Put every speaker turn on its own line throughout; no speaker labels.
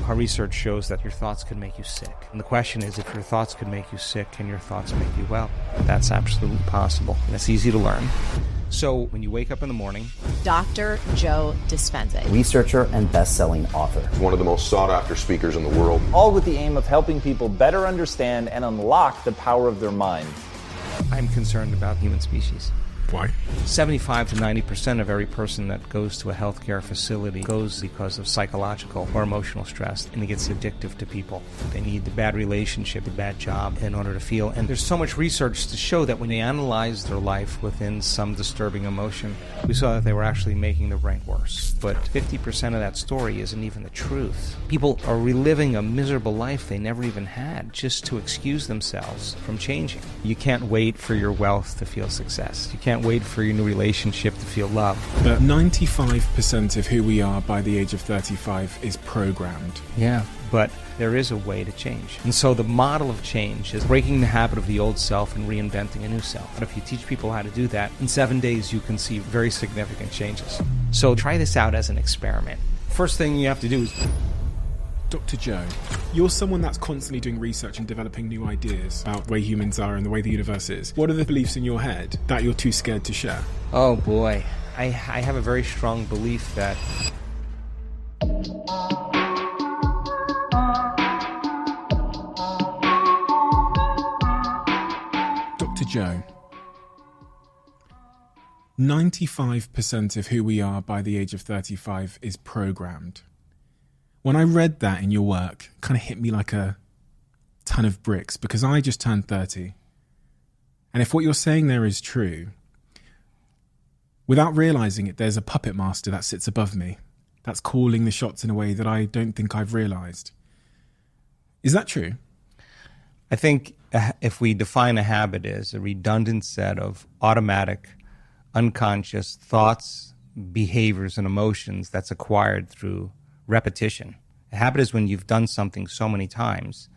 Our research shows that your thoughts can make you sick. And the question is, if your thoughts can make you sick, can your thoughts make you well? That's absolutely possible. And it's easy to learn. So when you wake up in the morning...
Dr. Joe Dispenza.
Researcher and best-selling author.
One of the most sought-after speakers in the world.
All with the aim of helping people better understand and unlock the power of their mind.
I'm concerned about human species.
Why?
75 to 90% of every person that goes to a healthcare facility goes because of psychological or emotional stress, and it gets addictive to people. They need the bad relationship, the bad job in order to feel. And there's so much research to show that when they analyzed their life within some disturbing emotion, we saw that they were actually making their brain worse. But 50% of that story isn't even the truth. People are reliving a miserable life they never even had just to excuse themselves from changing. You can't wait for your wealth to feel success. You can't wait for your new relationship to feel love.
But 95% of who we are by the age of 35 is programmed.
Yeah, but there is a way to change. And so the model of change is breaking the habit of the old self and reinventing a new self. And if you teach people how to do that, in 7 days you can see very significant changes. So try this out as an experiment. First thing you have to do is...
Dr. Joe, you're someone that's constantly doing research and developing new ideas about the way humans are and the way the universe is. What are the beliefs in your head that you're too scared to share?
Oh boy, I have a very strong belief that...
Dr. Joe, 95% of who we are by the age of 35 is programmed. When I read that in your work, it kind of hit me like a ton of bricks because I just turned 30. And if what you're saying there is true, without realizing it, there's a puppet master that sits above me that's calling the shots in a way that I don't think I've realized. Is that true?
I think if we define a habit as a redundant set of automatic, unconscious thoughts, behaviors, and emotions that's acquired through repetition. A habit is when you've done something so many times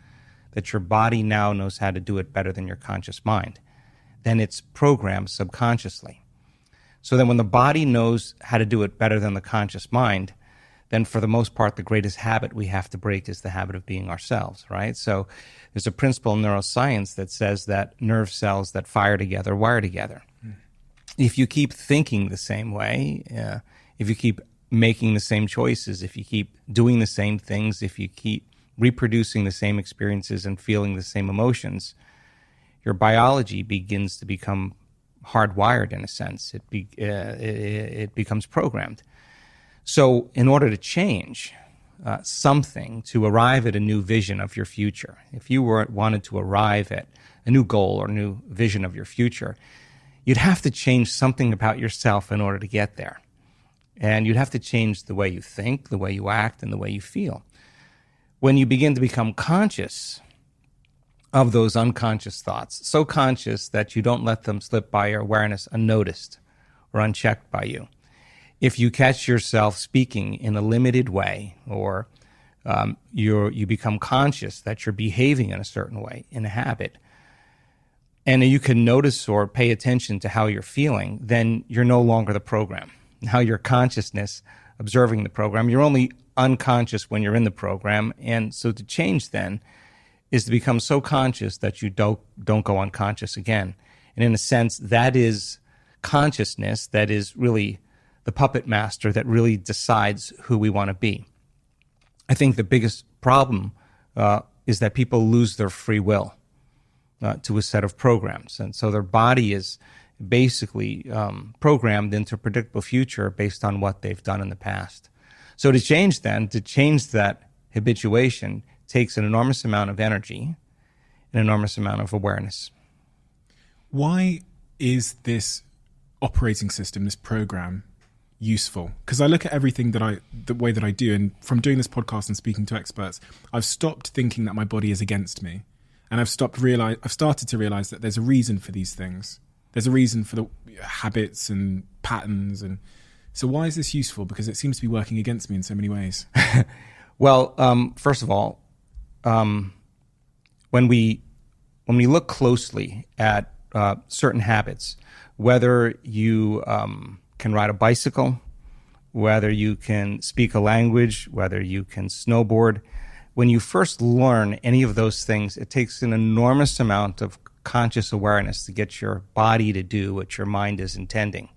that your body now knows how to do it better than your conscious mind. Then it's programmed subconsciously. So then when the body knows how to do it better than the conscious mind, then for the most part, the greatest habit we have to break is the habit of being ourselves, right? So there's a principle in neuroscience that says that nerve cells that fire together wire together. If you keep thinking the same way, if you keep making the same choices, if you keep doing the same things, if you keep reproducing the same experiences and feeling the same emotions, your biology begins to become hardwired in a sense. It becomes programmed. So in order to change something, to arrive at a new vision of your future, if you wanted to arrive at a new goal or new vision of your future, you'd have to change something about yourself in order to get there. And you'd have to change the way you think, the way you act, and the way you feel. When you begin to become conscious of those unconscious thoughts, so conscious that you don't let them slip by your awareness unnoticed or unchecked by you. If you catch yourself speaking in a limited way, or you become conscious that you're behaving in a certain way, in a habit, and you can notice or pay attention to how you're feeling, then you're no longer the program. Now your consciousness observing the program. You're only unconscious when you're in the program. And so to change then is to become so conscious that you don't go unconscious again. And in a sense, that is consciousness that is really the puppet master that really decides who we want to be. I think the biggest problem is that people lose their free will to a set of programs. And so their body is basically programmed into a predictable future based on what they've done in the past. So to change that habituation takes an enormous amount of energy, an enormous amount of awareness.
Why is this operating system, this program, useful? Because I look at everything the way that I do, and from doing this podcast and speaking to experts, I've stopped thinking that my body is against me. And I've started to realize that there's a reason for these things. There's a reason for the habits and patterns. And so why is this useful? Because it seems to be working against me in so many ways.
Well, first of all, when we look closely at certain habits, whether you can ride a bicycle whether you can speak a language, whether you can snowboard. When you first learn any of those things, it takes an enormous amount of conscious awareness to get your body to do what your mind is intending.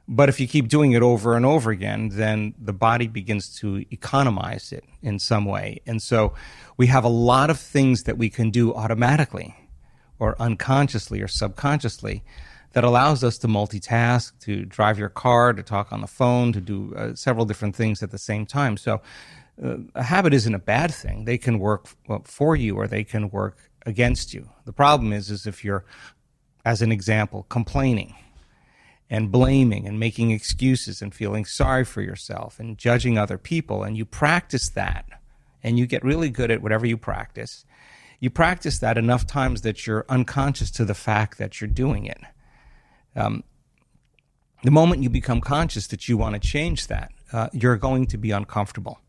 But if you keep doing it over and over again, then the body begins to economize it in some way. And so we have a lot of things that we can do automatically or unconsciously or subconsciously that allows us to multitask, to drive your car, to talk on the phone, to do several different things at the same time. So a habit isn't a bad thing. They can work for you or they can work against you. The problem is if you're, as an example, complaining and blaming and making excuses and feeling sorry for yourself and judging other people, and you practice that and you get really good at whatever you practice that enough times that you're unconscious to the fact that you're doing it. The moment you become conscious that you want to change that, you're going to be uncomfortable.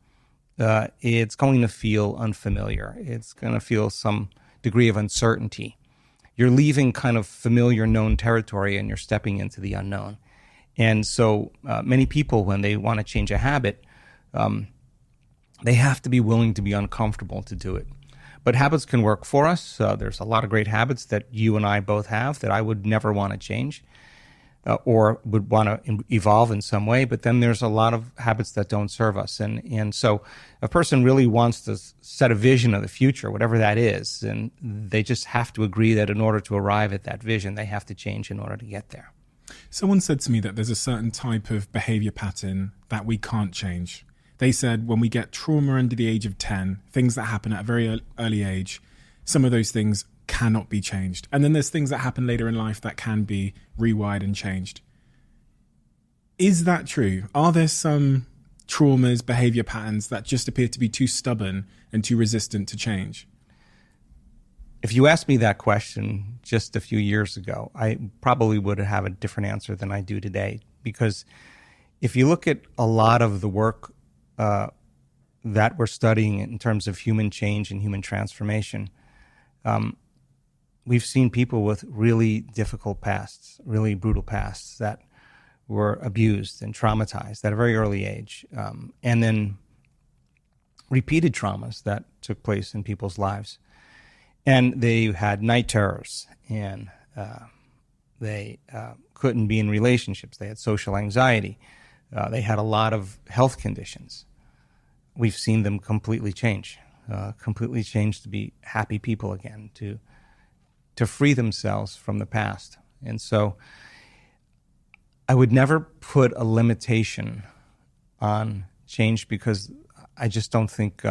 It's going to feel unfamiliar. It's going to feel some degree of uncertainty. You're leaving kind of familiar known territory and you're stepping into the unknown. And so many people, when they want to change a habit, they have to be willing to be uncomfortable to do it. But habits can work for us. There's a lot of great habits that you and I both have that I would never want to change or would want to evolve in some way. But then there's a lot of habits that don't serve us. And so a person really wants to set a vision of the future, whatever that is, and they just have to agree that in order to arrive at that vision, they have to change in order to get there.
Someone said to me that there's a certain type of behavior pattern that we can't change. They said when we get trauma under the age of 10, things that happen at a very early age, some of those things cannot be changed. And then there's things that happen later in life that can be rewired and changed. Is that true? Are there some traumas, behavior patterns that just appear to be too stubborn and too resistant to change?
If you asked me that question just a few years ago, I probably would have a different answer than I do today. Because if you look at a lot of the work that we're studying in terms of human change and human transformation, we've seen people with really difficult pasts, really brutal pasts that were abused and traumatized at a very early age, and then repeated traumas that took place in people's lives. And they had night terrors, and they couldn't be in relationships. They had social anxiety. They had a lot of health conditions. We've seen them completely change to be happy people again, to free themselves from the past. And so I would never put a limitation on change because I just don't think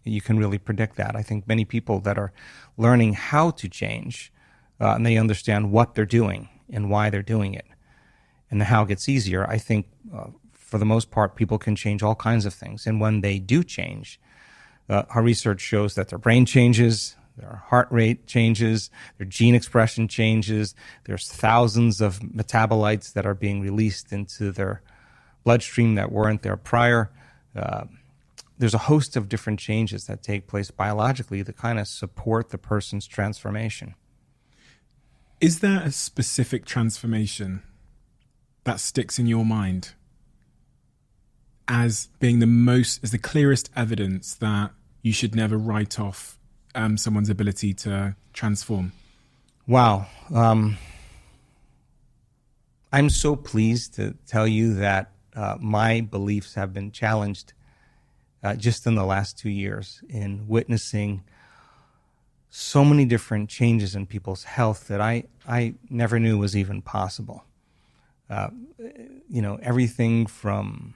you can really predict that. I think many people that are learning how to change and they understand what they're doing and why they're doing it and the how gets easier, I think for the most part, people can change all kinds of things. And when they do change, our research shows that their brain changes, their heart rate changes, their gene expression changes. There's thousands of metabolites that are being released into their bloodstream that weren't there prior. There's a host of different changes that take place biologically that kind of support the person's transformation.
Is there a specific transformation that sticks in your mind as being the clearest evidence that you should never write off someone's ability to transform?
Wow. I'm so pleased to tell you that my beliefs have been challenged just in the last 2 years in witnessing so many different changes in people's health that I never knew was even possible. Everything from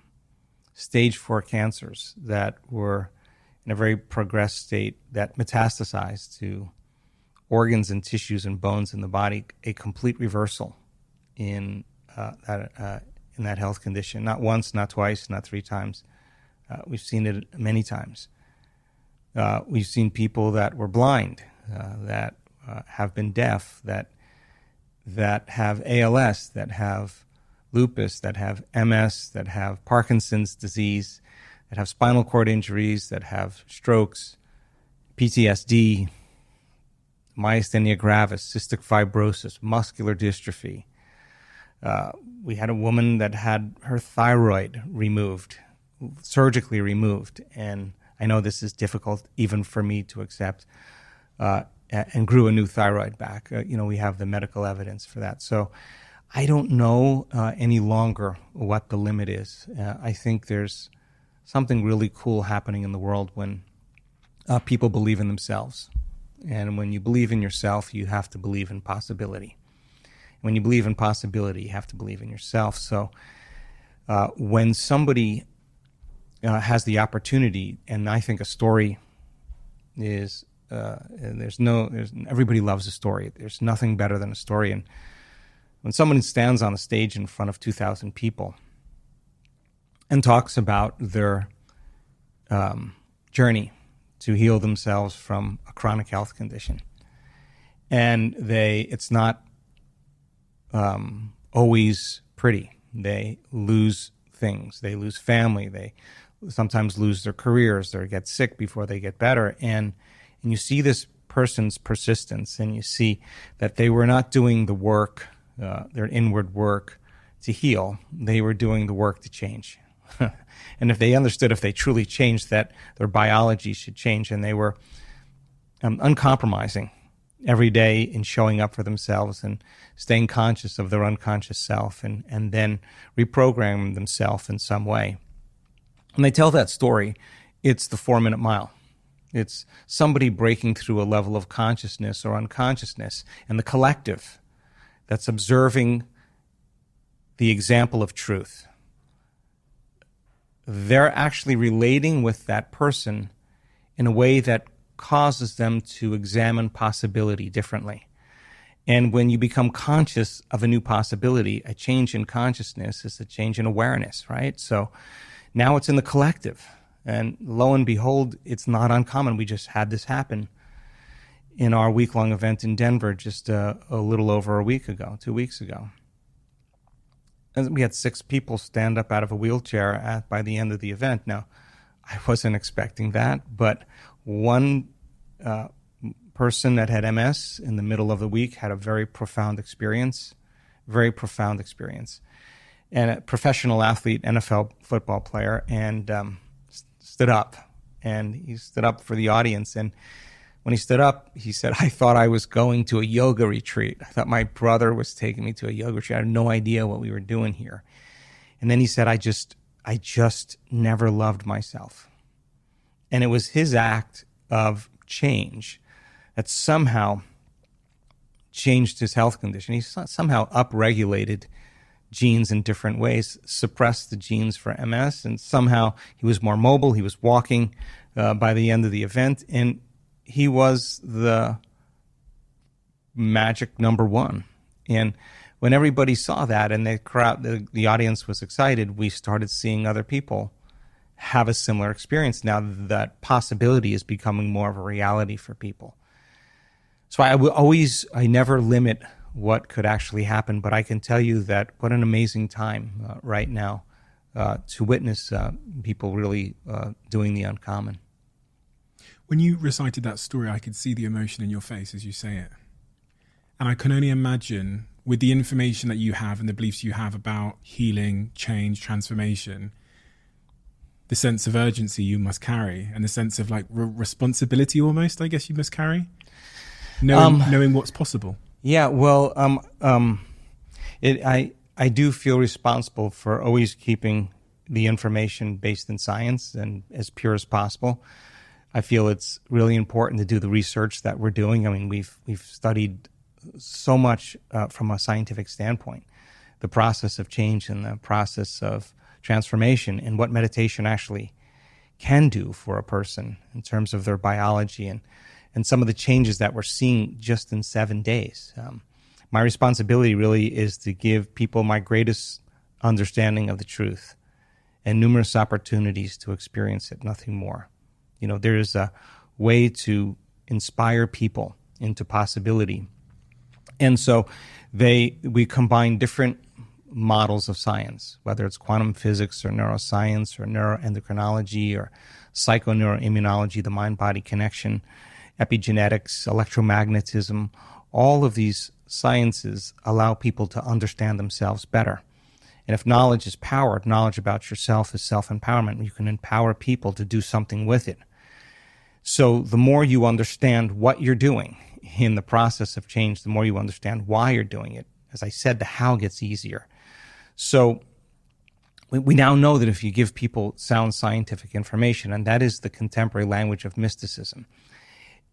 stage 4 cancers that were in a very progressed state that metastasized to organs and tissues and bones in the body, a complete reversal in that health condition. Not once, not twice, not 3 times. We've seen it many times. We've seen people that were blind, that have been deaf, that have ALS, that have lupus, that have MS, that have Parkinson's disease, that have spinal cord injuries, that have strokes, PTSD, myasthenia gravis, cystic fibrosis, muscular dystrophy, We had a woman that had her thyroid removed, surgically removed, and I know this is difficult even for me to accept, and grew a new thyroid back. We have the medical evidence for that. So I don't know any longer what the limit is. I think there's something really cool happening in the world when people believe in themselves. And when you believe in yourself, you have to believe in possibility. When you believe in possibility, you have to believe in yourself. So when somebody has the opportunity, and I think a story is, everybody loves a story. There's nothing better than a story. And when someone stands on a stage in front of 2,000 people and talks about their journey to heal themselves from a chronic health condition, and it's not always pretty. They lose things. They lose family. They sometimes lose their careers. They get sick before they get better. And you see this person's persistence, and you see that they were not doing the work, their inward work to heal. They were doing the work to change. And if they understood, if they truly changed, that their biology should change, and they were uncompromising every day in showing up for themselves and staying conscious of their unconscious self, and then reprogramming themselves in some way. When they tell that story, it's the 4-minute mile. It's somebody breaking through a level of consciousness or unconsciousness, and the collective that's observing the example of truth. They're actually relating with that person in a way that causes them to examine possibility differently. And when you become conscious of a new possibility, a change in consciousness is a change in awareness, right? So now it's in the collective. And lo and behold, it's not uncommon. We just had this happen in our week-long event in Denver just a little over a week ago, 2 weeks ago. And we had 6 people stand up out of a wheelchair by the end of the event. Now, I wasn't expecting that, but one person that had MS in the middle of the week had a very profound experience. And a professional athlete, NFL football player, and stood up. And he stood up for the audience. And when he stood up, he said, "I thought I was going to a yoga retreat. I thought my brother was taking me to a yoga retreat. I had no idea what we were doing here." And then he said, I just never loved myself. And it was his act of change that somehow changed his health condition. He somehow upregulated genes in different ways, suppressed the genes for MS, and somehow he was more mobile. He was walking by the end of the event, and he was the magic number one. And when everybody saw that and the audience was excited, we started seeing other people have a similar experience. Now that possibility is becoming more of a reality for people. So I never limit what could actually happen, but I can tell you that what an amazing time right now to witness people really doing the uncommon.
When you recited that story, I could see the emotion in your face as you say it. And I can only imagine, with the information that you have and the beliefs you have about healing, change, transformation, the sense of urgency you must carry and the sense of responsibility almost, I guess, you must carry, knowing what's possible.
Yeah, well, I do feel responsible for always keeping the information based in science and as pure as possible. I feel it's really important to do the research that we're doing. I mean, we've studied so much from a scientific standpoint, the process of change and the process of transformation and what meditation actually can do for a person in terms of their biology and some of the changes that we're seeing just in 7 days. My responsibility really is to give people my greatest understanding of the truth and numerous opportunities to experience it, nothing more. You know, there is a way to inspire people into possibility. And so we combine different models of science, whether it's quantum physics or neuroscience or neuroendocrinology or psychoneuroimmunology, the mind-body connection, epigenetics, electromagnetism. All of these sciences allow people to understand themselves better. And if knowledge is power, knowledge about yourself is self-empowerment. You can empower people to do something with it. So the more you understand what you're doing in the process of change, the more you understand why you're doing it. As I said, the how gets easier. So we now know that if you give people sound scientific information, and that is the contemporary language of mysticism,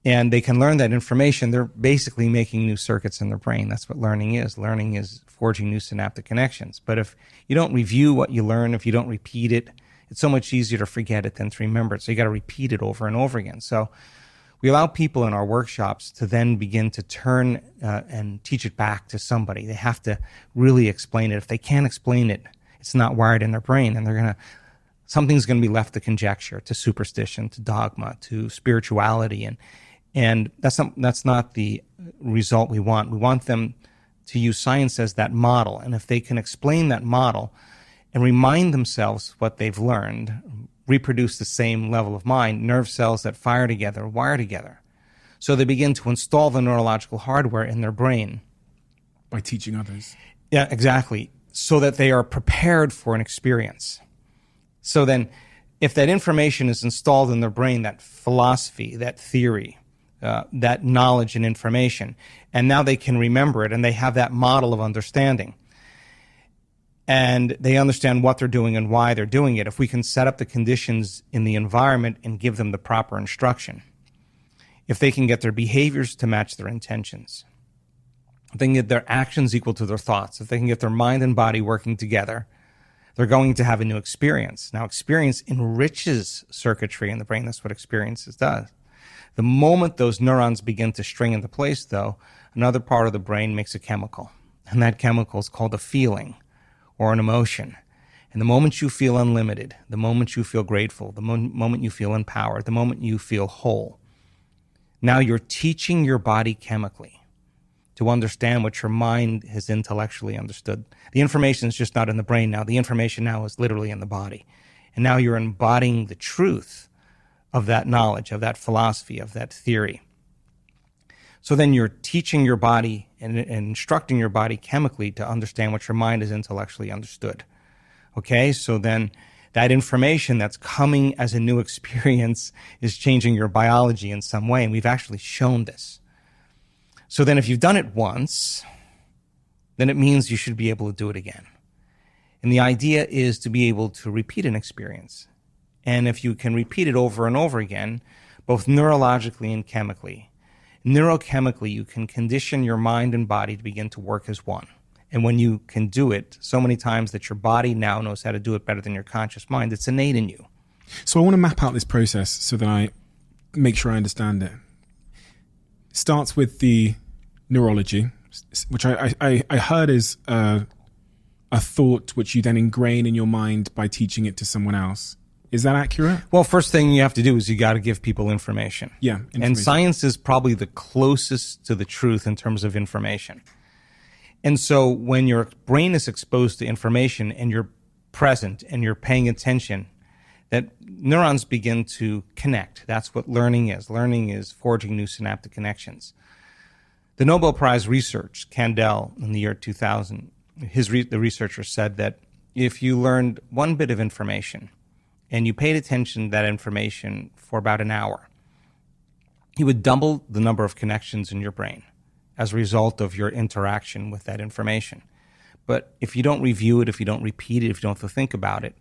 and they can learn that information, they're basically making new circuits in their brain. That's what learning is. Learning is forging new synaptic connections. But if you don't review what you learn, if you don't repeat it, it's so much easier to forget it than to remember it. So you got to repeat it over and over again. So we allow people in our workshops to then begin to turn and teach it back to somebody. They have to really explain it. If they can't explain it, it's not wired in their brain, and something's going to be left to conjecture, to superstition, to dogma, to spirituality, and that's not the result we want. We want them to use science as that model, and if they can explain that model and remind themselves what they've learned, reproduce the same level of mind, nerve cells that fire together, wire together. So they begin to install the neurological hardware in their brain.
By teaching others.
Yeah, exactly. So that they are prepared for an experience. So then, if that information is installed in their brain, that philosophy, that theory, that knowledge and information, and now they can remember it, and they have that model of understanding, and they understand what they're doing and why they're doing it. If we can set up the conditions in the environment and give them the proper instruction, if they can get their behaviors to match their intentions, if they can get their actions equal to their thoughts, if they can get their mind and body working together, they're going to have a new experience. Now, experience enriches circuitry in the brain. That's what experiences does. The moment those neurons begin to string into place, though, another part of the brain makes a chemical. And that chemical is called a feeling or an emotion. And the moment you feel unlimited, the moment you feel grateful, the moment you feel empowered, the moment you feel whole, now you're teaching your body chemically to understand what your mind has intellectually understood. The information is just not in the brain now. The information now is literally in the body. And now you're embodying the truth of that knowledge, of that philosophy, of that theory. So then you're teaching your body and instructing your body chemically to understand what your mind has intellectually understood. Okay, so then that information that's coming as a new experience is changing your biology in some way, and we've actually shown this. So then if you've done it once, then it means you should be able to do it again. And the idea is to be able to repeat an experience. And if you can repeat it over and over again, both neurologically and chemically, neurochemically, you can condition your mind and body to begin to work as one. And when you can do it so many times that your body now knows how to do it better than your conscious mind, it's innate in you.
So I want to map out this process so that I make sure I understand it. It starts with the neurology, which I heard is a thought which you then ingrain in your mind by teaching it to someone else. Is that accurate?
Well, first thing you have to do is you got to give people information.
Yeah.
And science is probably the closest to the truth in terms of information. And so when your brain is exposed to information and you're present and you're paying attention, that neurons begin to connect. That's what learning is. Learning is forging new synaptic connections. The Nobel Prize research, Kandel, in the year 2000, the researcher said that if you learned one bit of information and you paid attention to that information for about an hour, you would double the number of connections in your brain as a result of your interaction with that information. But if you don't review it, if you don't repeat it, if you don't have to think about it,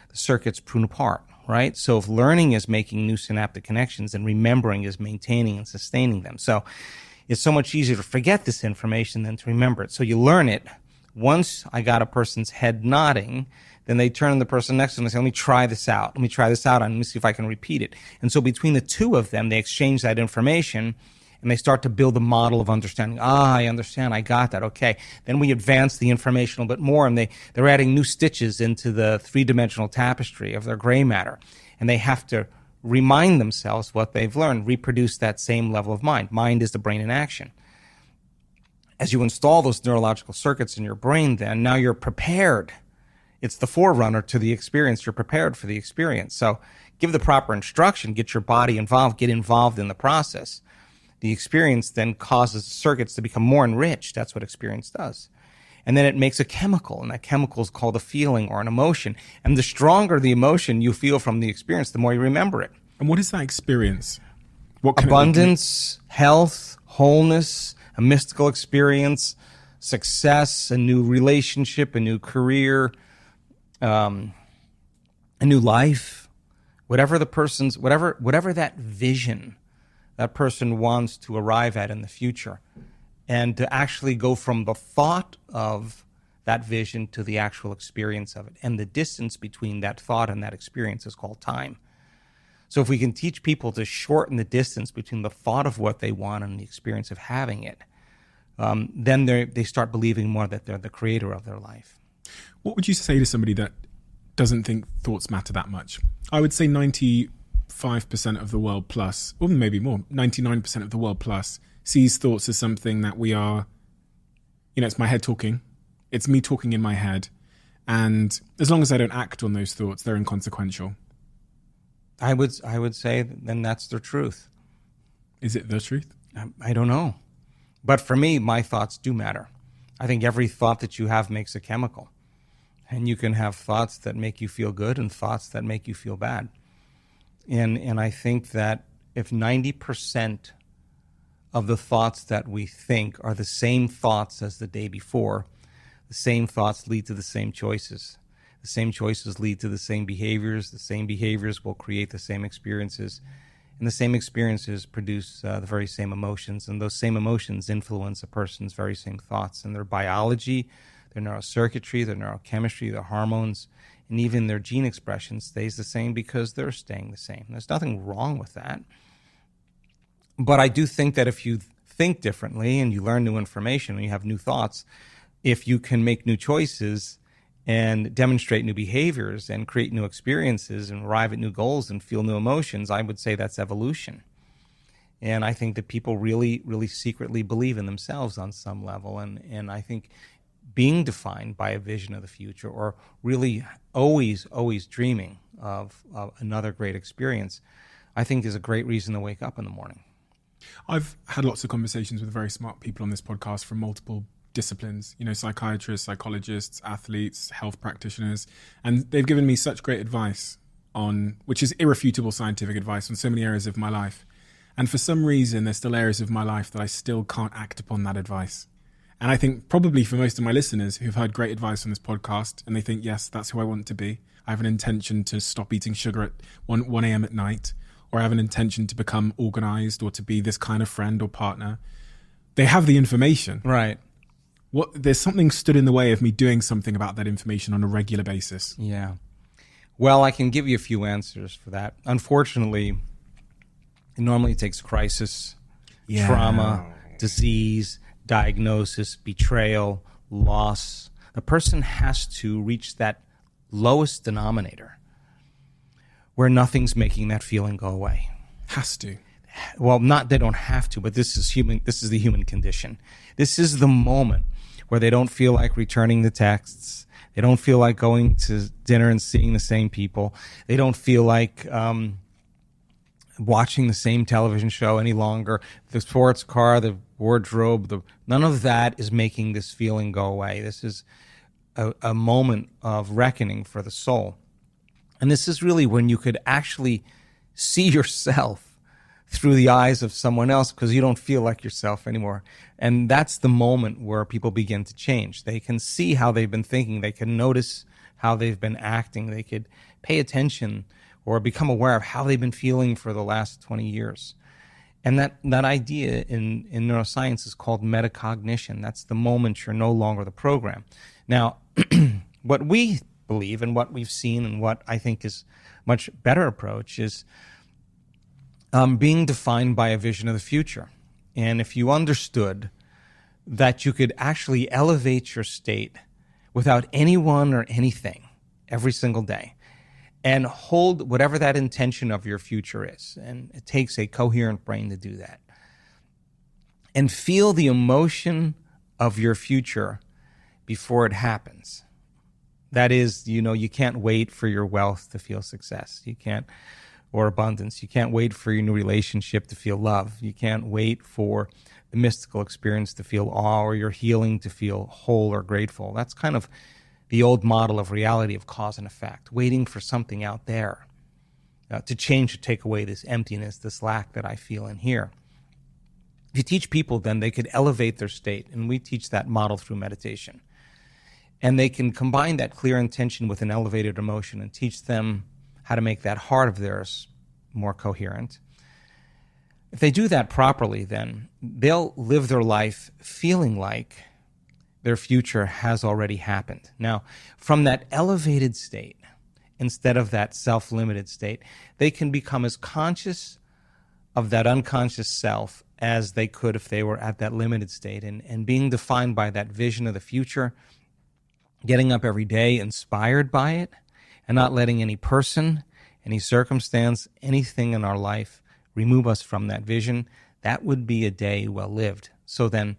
the circuits prune apart, right? So if learning is making new synaptic connections and remembering is maintaining and sustaining them. So it's so much easier to forget this information than to remember it. So you learn it. Once I got a person's head nodding, then they turn to the person next to them and say, let me try this out. Let me try this out and let me see if I can repeat it. And so between the two of them, they exchange that information and they start to build a model of understanding. I understand. I got that. Okay. Then we advance the information a little bit more, and they're adding new stitches into the three-dimensional tapestry of their gray matter. And they have to remind themselves what they've learned, reproduce that same level of mind. Mind is the brain in action. As you install those neurological circuits in your brain, then now you're prepared. It's the forerunner to the experience. You're prepared for the experience. So give the proper instruction, get your body involved, get involved in the process. the experience then causes circuits to become more enriched. That's what experience does. And then it makes a chemical, and that chemical is called a feeling or an emotion. And the stronger the emotion you feel from the experience, the more you remember it.
And what is that experience? What can
Abundance, health, wholeness, a mystical experience, success, a new relationship, a new career, a new life, whatever that vision that person wants to arrive at in the future. And to actually go from the thought of that vision to the actual experience of it. And the distance between that thought and that experience is called time. So if we can teach people to shorten the distance between the thought of what they want and the experience of having it, then they start believing more that they're the creator of their life.
What would you say to somebody that doesn't think thoughts matter that much? I would say 95% of the world plus, or maybe more, 99% of the world plus, sees thoughts as something that we are, it's my head talking. It's me talking in my head. And as long as I don't act on those thoughts, they're inconsequential.
I would say then that's the truth.
Is it the truth?
I don't know. But for me, my thoughts do matter. I think every thought that you have makes a chemical. And you can have thoughts that make you feel good and thoughts that make you feel bad. And I think that if 90% of the thoughts that we think are the same thoughts as the day before, the same thoughts lead to the same choices. The same choices lead to the same behaviors. The same behaviors will create the same experiences. And the same experiences produce the very same emotions. And those same emotions influence a person's very same thoughts. And their biology, their neurocircuitry, their neurochemistry, their hormones, and even their gene expression stays the same because they're staying the same. There's nothing wrong with that. But I do think that if you think differently and you learn new information and you have new thoughts, if you can make new choices and demonstrate new behaviors and create new experiences and arrive at new goals and feel new emotions, I would say that's evolution. And I think that people really, really secretly believe in themselves on some level. And I think being defined by a vision of the future or really always dreaming of another great experience, I think is a great reason to wake up in the morning.
I've had lots of conversations with very smart people on this podcast from multiple disciplines, psychiatrists, psychologists, athletes, health practitioners, and they've given me such great advice which is irrefutable scientific advice on so many areas of my life. And for some reason, there's still areas of my life that I still can't act upon that advice. And I think probably for most of my listeners who've heard great advice on this podcast and they think, yes, that's who I want to be. I have an intention to stop eating sugar at 1 a.m. at night, or I have an intention to become organized or to be this kind of friend or partner. They have the information.
Right.
There's something stood in the way of me doing something about that information on a regular basis.
Yeah. Well, I can give you a few answers for that. Unfortunately, it normally takes crisis, trauma, disease, diagnosis, betrayal, loss. A person has to reach that lowest denominator where nothing's making that feeling go away.
Has to.
Well, they don't have to, but this is the human condition. This is the moment where they don't feel like returning the texts. They don't feel like going to dinner and seeing the same people. They don't feel like watching the same television show any longer. The sports car, the wardrobe, none of that is making this feeling go away. This is a moment of reckoning for the soul. And this is really when you could actually see yourself through the eyes of someone else because you don't feel like yourself anymore. And that's the moment where people begin to change. They can see how they've been thinking. They can notice how they've been acting. They could pay attention or become aware of how they've been feeling for the last 20 years. And that idea in neuroscience is called metacognition. That's the moment you're no longer the program. Now, what we believe and what we've seen and what I think is much better approach is being defined by a vision of the future. And if you understood that you could actually elevate your state without anyone or anything every single day and hold whatever that intention of your future is, and it takes a coherent brain to do that, and feel the emotion of your future before it happens. That is, you can't wait for your wealth to feel success. You can't or abundance. You can't wait for your new relationship to feel love. You can't wait for the mystical experience to feel awe, or your healing to feel whole or grateful. That's kind of the old model of reality, of cause and effect, waiting for something out there to change, to take away this emptiness, this lack that I feel in here. If you teach people, then they could elevate their state, and we teach that model through meditation. And they can combine that clear intention with an elevated emotion and teach them how to make that heart of theirs more coherent. If they do that properly, then they'll live their life feeling like their future has already happened. Now, from that elevated state, instead of that self-limited state, they can become as conscious of that unconscious self as they could if they were at that limited state, and being defined by that vision of the future, getting up every day inspired by it, and not letting any person, any circumstance, anything in our life remove us from that vision. That would be a day well lived. So then,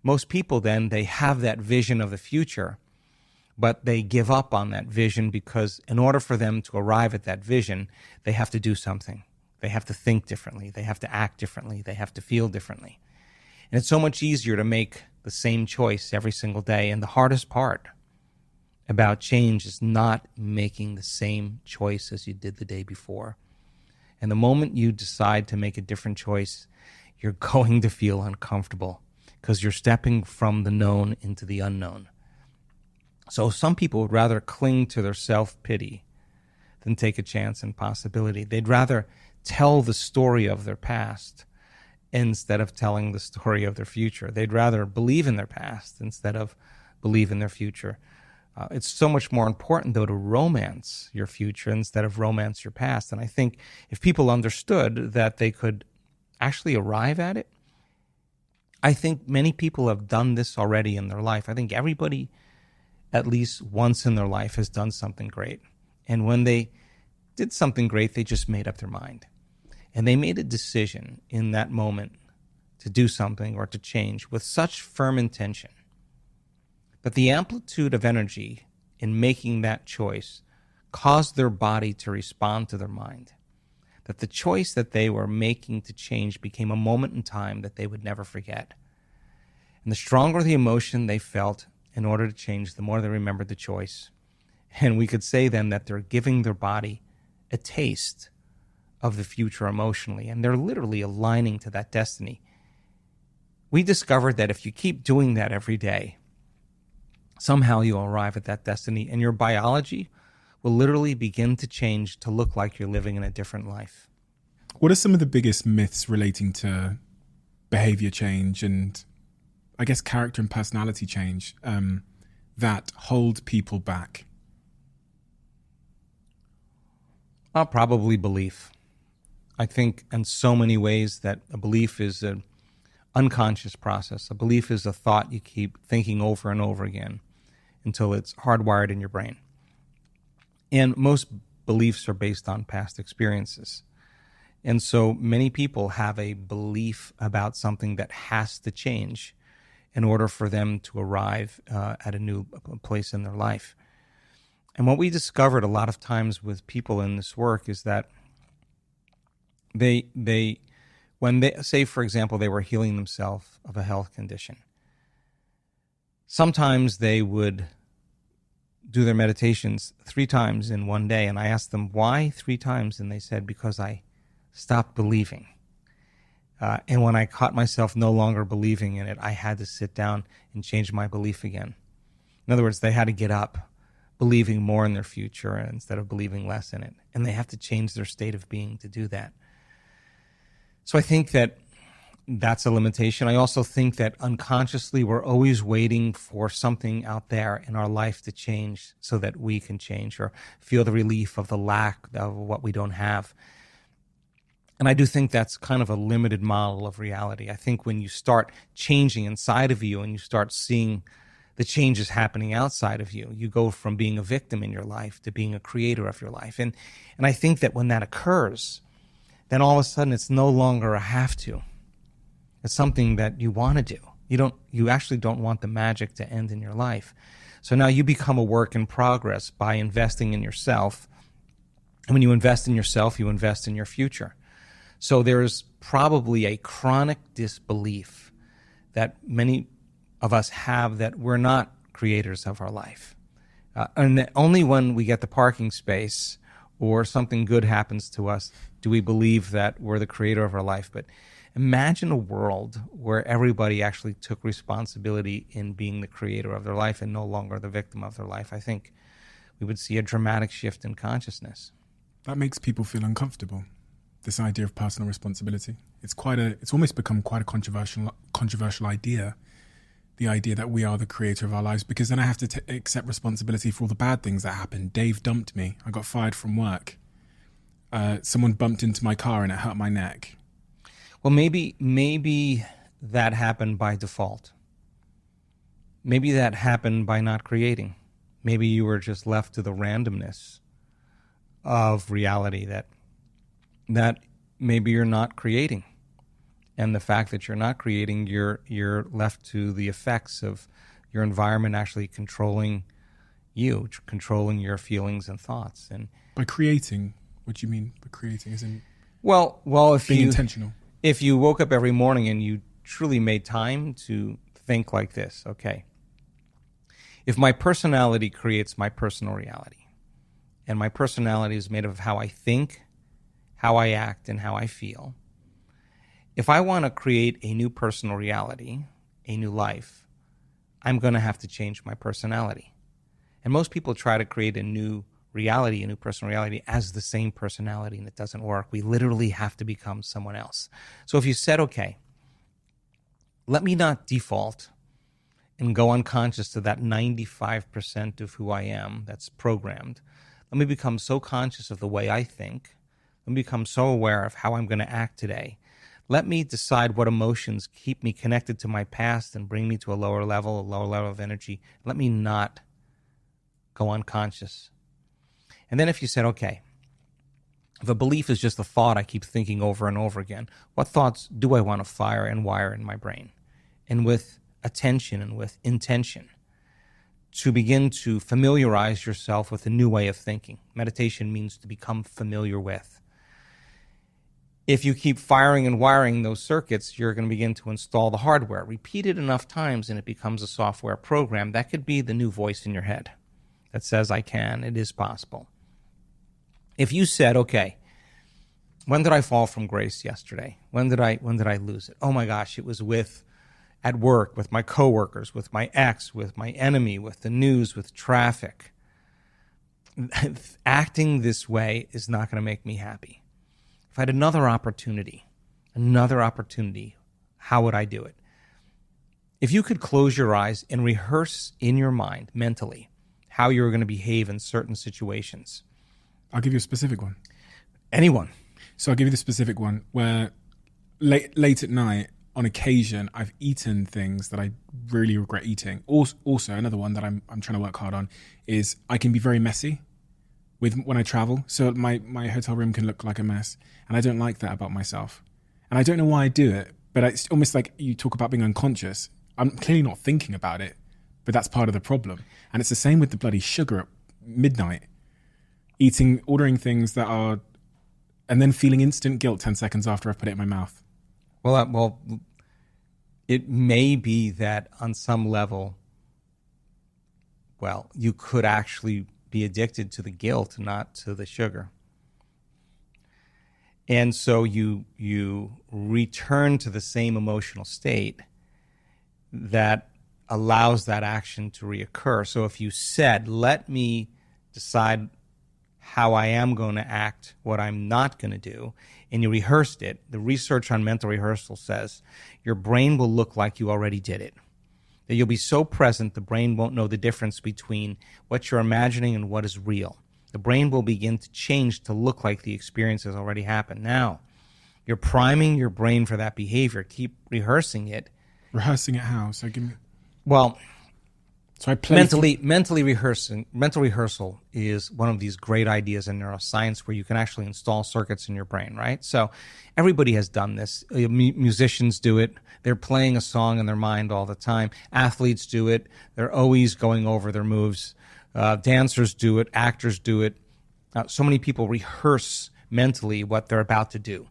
most people then, they have that vision of the future, but they give up on that vision because in order for them to arrive at that vision, they have to do something. They have to think differently. They have to act differently. They have to feel differently. And it's so much easier to make the same choice every single day. And the hardest part about change is not making the same choice as you did the day before. And the moment you decide to make a different choice, you're going to feel uncomfortable because you're stepping from the known into the unknown. So some people would rather cling to their self-pity than take a chance and possibility. They'd rather tell the story of their past instead of telling the story of their future. They'd rather believe in their past instead of believe in their future. It's so much more important, though, to romance your future instead of romance your past. And I think if people understood that they could actually arrive at it, I think many people have done this already in their life. I think everybody, at least once in their life, has done something great. And when they did something great, they just made up their mind. And they made a decision in that moment to do something or to change with such firm intention. But the amplitude of energy in making that choice caused their body to respond to their mind. That the choice that they were making to change became a moment in time that they would never forget. And the stronger the emotion they felt in order to change, the more they remembered the choice. And we could say then that they're giving their body a taste of the future emotionally, and they're literally aligning to that destiny. We discovered that if you keep doing that every day, somehow you'll arrive at that destiny, and your biology will literally begin to change to look like you're living in a different life.
What are some of the biggest myths relating to behavior change and, I guess, character and personality change that hold people back?
Probably belief. I think in so many ways that a belief is an unconscious process. A belief is a thought you keep thinking over and over again until it's hardwired in your brain. And most beliefs are based on past experiences. And so many people have a belief about something that has to change in order for them to arrive at a new place in their life. And what we discovered a lot of times with people in this work is that when they say, for example, they were healing themselves of a health condition, sometimes they would do their meditations 3 times in one day. And I asked them, why 3 times? And they said, because I stopped believing. And when I caught myself no longer believing in it, I had to sit down and change my belief again. In other words, they had to get up believing more in their future instead of believing less in it. And they have to change their state of being to do that. So I think that that's a limitation. I also think that unconsciously we're always waiting for something out there in our life to change so that we can change or feel the relief of the lack of what we don't have. And I do think that's kind of a limited model of reality. I think when you start changing inside of you and you start seeing the changes happening outside of you, you go from being a victim in your life to being a creator of your life. And I think that when that occurs, then all of a sudden it's no longer a have to. It's something that you want to do. You actually don't want the magic to end in your life. So now you become a work in progress by investing in yourself And when you invest in yourself, you invest in your future. So there's probably a chronic disbelief that many of us have that we're not creators of our life. And that only when we get the parking space or something good happens to us do we believe that we're the creator of our life. But imagine a world where everybody actually took responsibility in being the creator of their life and no longer the victim of their life. I think we would see a dramatic shift in consciousness.
That makes people feel uncomfortable. This idea of personal responsibility. It's almost become quite a controversial idea. The idea that we are the creator of our lives, because then I have to accept responsibility for all the bad things that happened. Dave dumped me. I got fired from work. Someone bumped into my car and it hurt my neck.
Well, maybe that happened by default. Maybe that happened by not creating. Maybe you were just left to the randomness of reality that maybe you're not creating. And the fact that you're not creating, you're left to the effects of your environment actually controlling you, controlling your feelings and thoughts. And
by creating, what do you mean by creating? As in
well, if
being
you
intentional.
If you woke up every morning and you truly made time to think like this, okay, if my personality creates my personal reality, and my personality is made of how I think, how I act, and how I feel, if I want to create a new personal reality, a new life, I'm going to have to change my personality. And most people try to create a new reality, a new personal reality, as the same personality, and it doesn't work. We literally have to become someone else. So if you said, okay, let me not default and go unconscious to that 95% of who I am that's programmed. Let me become so conscious of the way I think. Let me become so aware of how I'm going to act today. Let me decide what emotions keep me connected to my past and bring me to a lower level of energy. Let me not go unconscious. And then if you said, okay, if a belief is just a thought I keep thinking over and over again, what thoughts do I want to fire and wire in my brain? And with attention and with intention, to begin to familiarize yourself with a new way of thinking. Meditation means to become familiar with. If you keep firing and wiring those circuits, you're going to begin to install the hardware. Repeat it enough times and it becomes a software program. That could be the new voice in your head that says, I can, it is possible. If you said, okay, when did I fall from grace yesterday? When did I lose it? Oh my gosh, it was at work, with my coworkers, with my ex, with my enemy, with the news, with traffic. Acting this way is not going to make me happy. If I had another opportunity, how would I do it? If you could close your eyes and rehearse in your mind mentally how you're going to behave in certain situations.
I'll give you a specific one.
Anyone.
So I'll give you the specific one where late at night, on occasion, I've eaten things that I really regret eating. Also, another one that I'm trying to work hard on is I can be very messy when I travel. So my hotel room can look like a mess. And I don't like that about myself. And I don't know why I do it, but it's almost like you talk about being unconscious. I'm clearly not thinking about it, but that's part of the problem. And it's the same with the bloody sugar at midnight. Ordering things that are, and then feeling instant guilt 10 seconds after I've put it in my mouth.
Well, it may be that on some level, you could actually be addicted to the guilt, not to the sugar. And so you return to the same emotional state that allows that action to reoccur. So if you said, let me decide how I am going to act, what I'm not going to do, and you rehearsed it, the research on mental rehearsal says your brain will look like you already did it. That you'll be so present, the brain won't know the difference between what you're imagining and what is real. The brain will begin to change to look like the experience has already happened. Now, you're priming your brain for that behavior. Keep rehearsing it.
Rehearsing it how? So give me...
So I play mental rehearsal is one of these great ideas in neuroscience where you can actually install circuits in your brain, right? So everybody has done this. Musicians do it. They're playing a song in their mind all the time. Athletes do it. They're always going over their moves. Dancers do it. Actors do it. So many people rehearse mentally what they're about to do.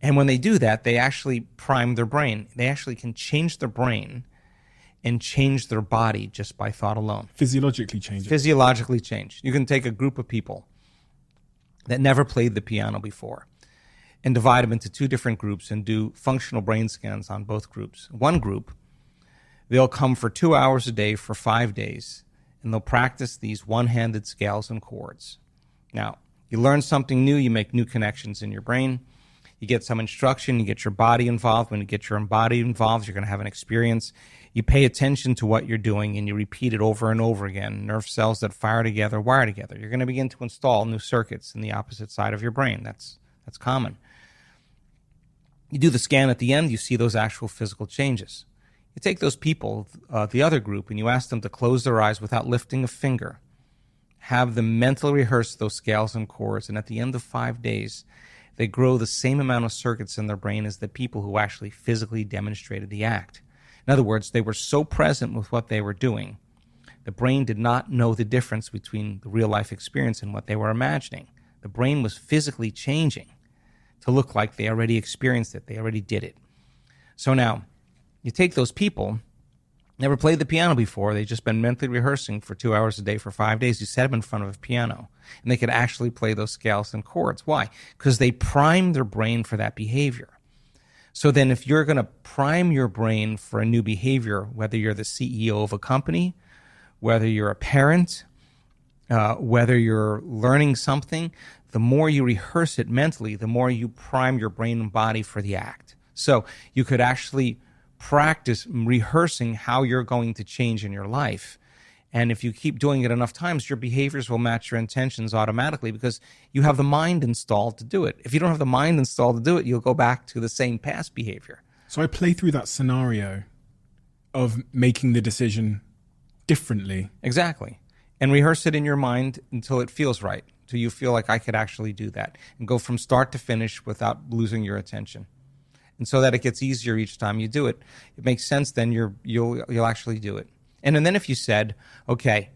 And when they do that, they actually prime their brain. They actually can change their brain and change their body just by thought alone.
Physiologically change it.
Physiologically change. You can take a group of people that never played the piano before and divide them into two different groups and do functional brain scans on both groups. One group, they'll come for 2 hours a day for 5 days, and they'll practice these one-handed scales and chords. Now, you learn something new, you make new connections in your brain, you get some instruction, you get your body involved. When you get your body involved, you're going to have an experience. You pay attention to what you're doing, and you repeat it over and over again. Nerve cells that fire together, wire together. You're going to begin to install new circuits in the opposite side of your brain. That's common. You do the scan at the end, you see those actual physical changes. You take those people, the other group, and you ask them to close their eyes without lifting a finger. Have them mentally rehearse those scales and chords, and at the end of 5 days, they grow the same amount of circuits in their brain as the people who actually physically demonstrated the act. In other words, they were so present with what they were doing, the brain did not know the difference between the real-life experience and what they were imagining. The brain was physically changing to look like they already experienced it, they already did it. So now, you take those people, never played the piano before, they've just been mentally rehearsing for 2 hours a day for 5 days, you set them in front of a piano, and they could actually play those scales and chords. Why? Because they primed their brain for that behavior. So then if you're going to prime your brain for a new behavior, whether you're the CEO of a company, whether you're a parent, whether you're learning something, the more you rehearse it mentally, the more you prime your brain and body for the act. So you could actually practice rehearsing how you're going to change in your life. And if you keep doing it enough times, your behaviors will match your intentions automatically because you have the mind installed to do it. If you don't have the mind installed to do it, you'll go back to the same past behavior.
So I play through that scenario of making the decision differently.
Exactly. And rehearse it in your mind until it feels right, until you feel like I could actually do that. And go from start to finish without losing your attention. And so that it gets easier each time you do it. It makes sense then you'll actually do it. And then if you said, okay,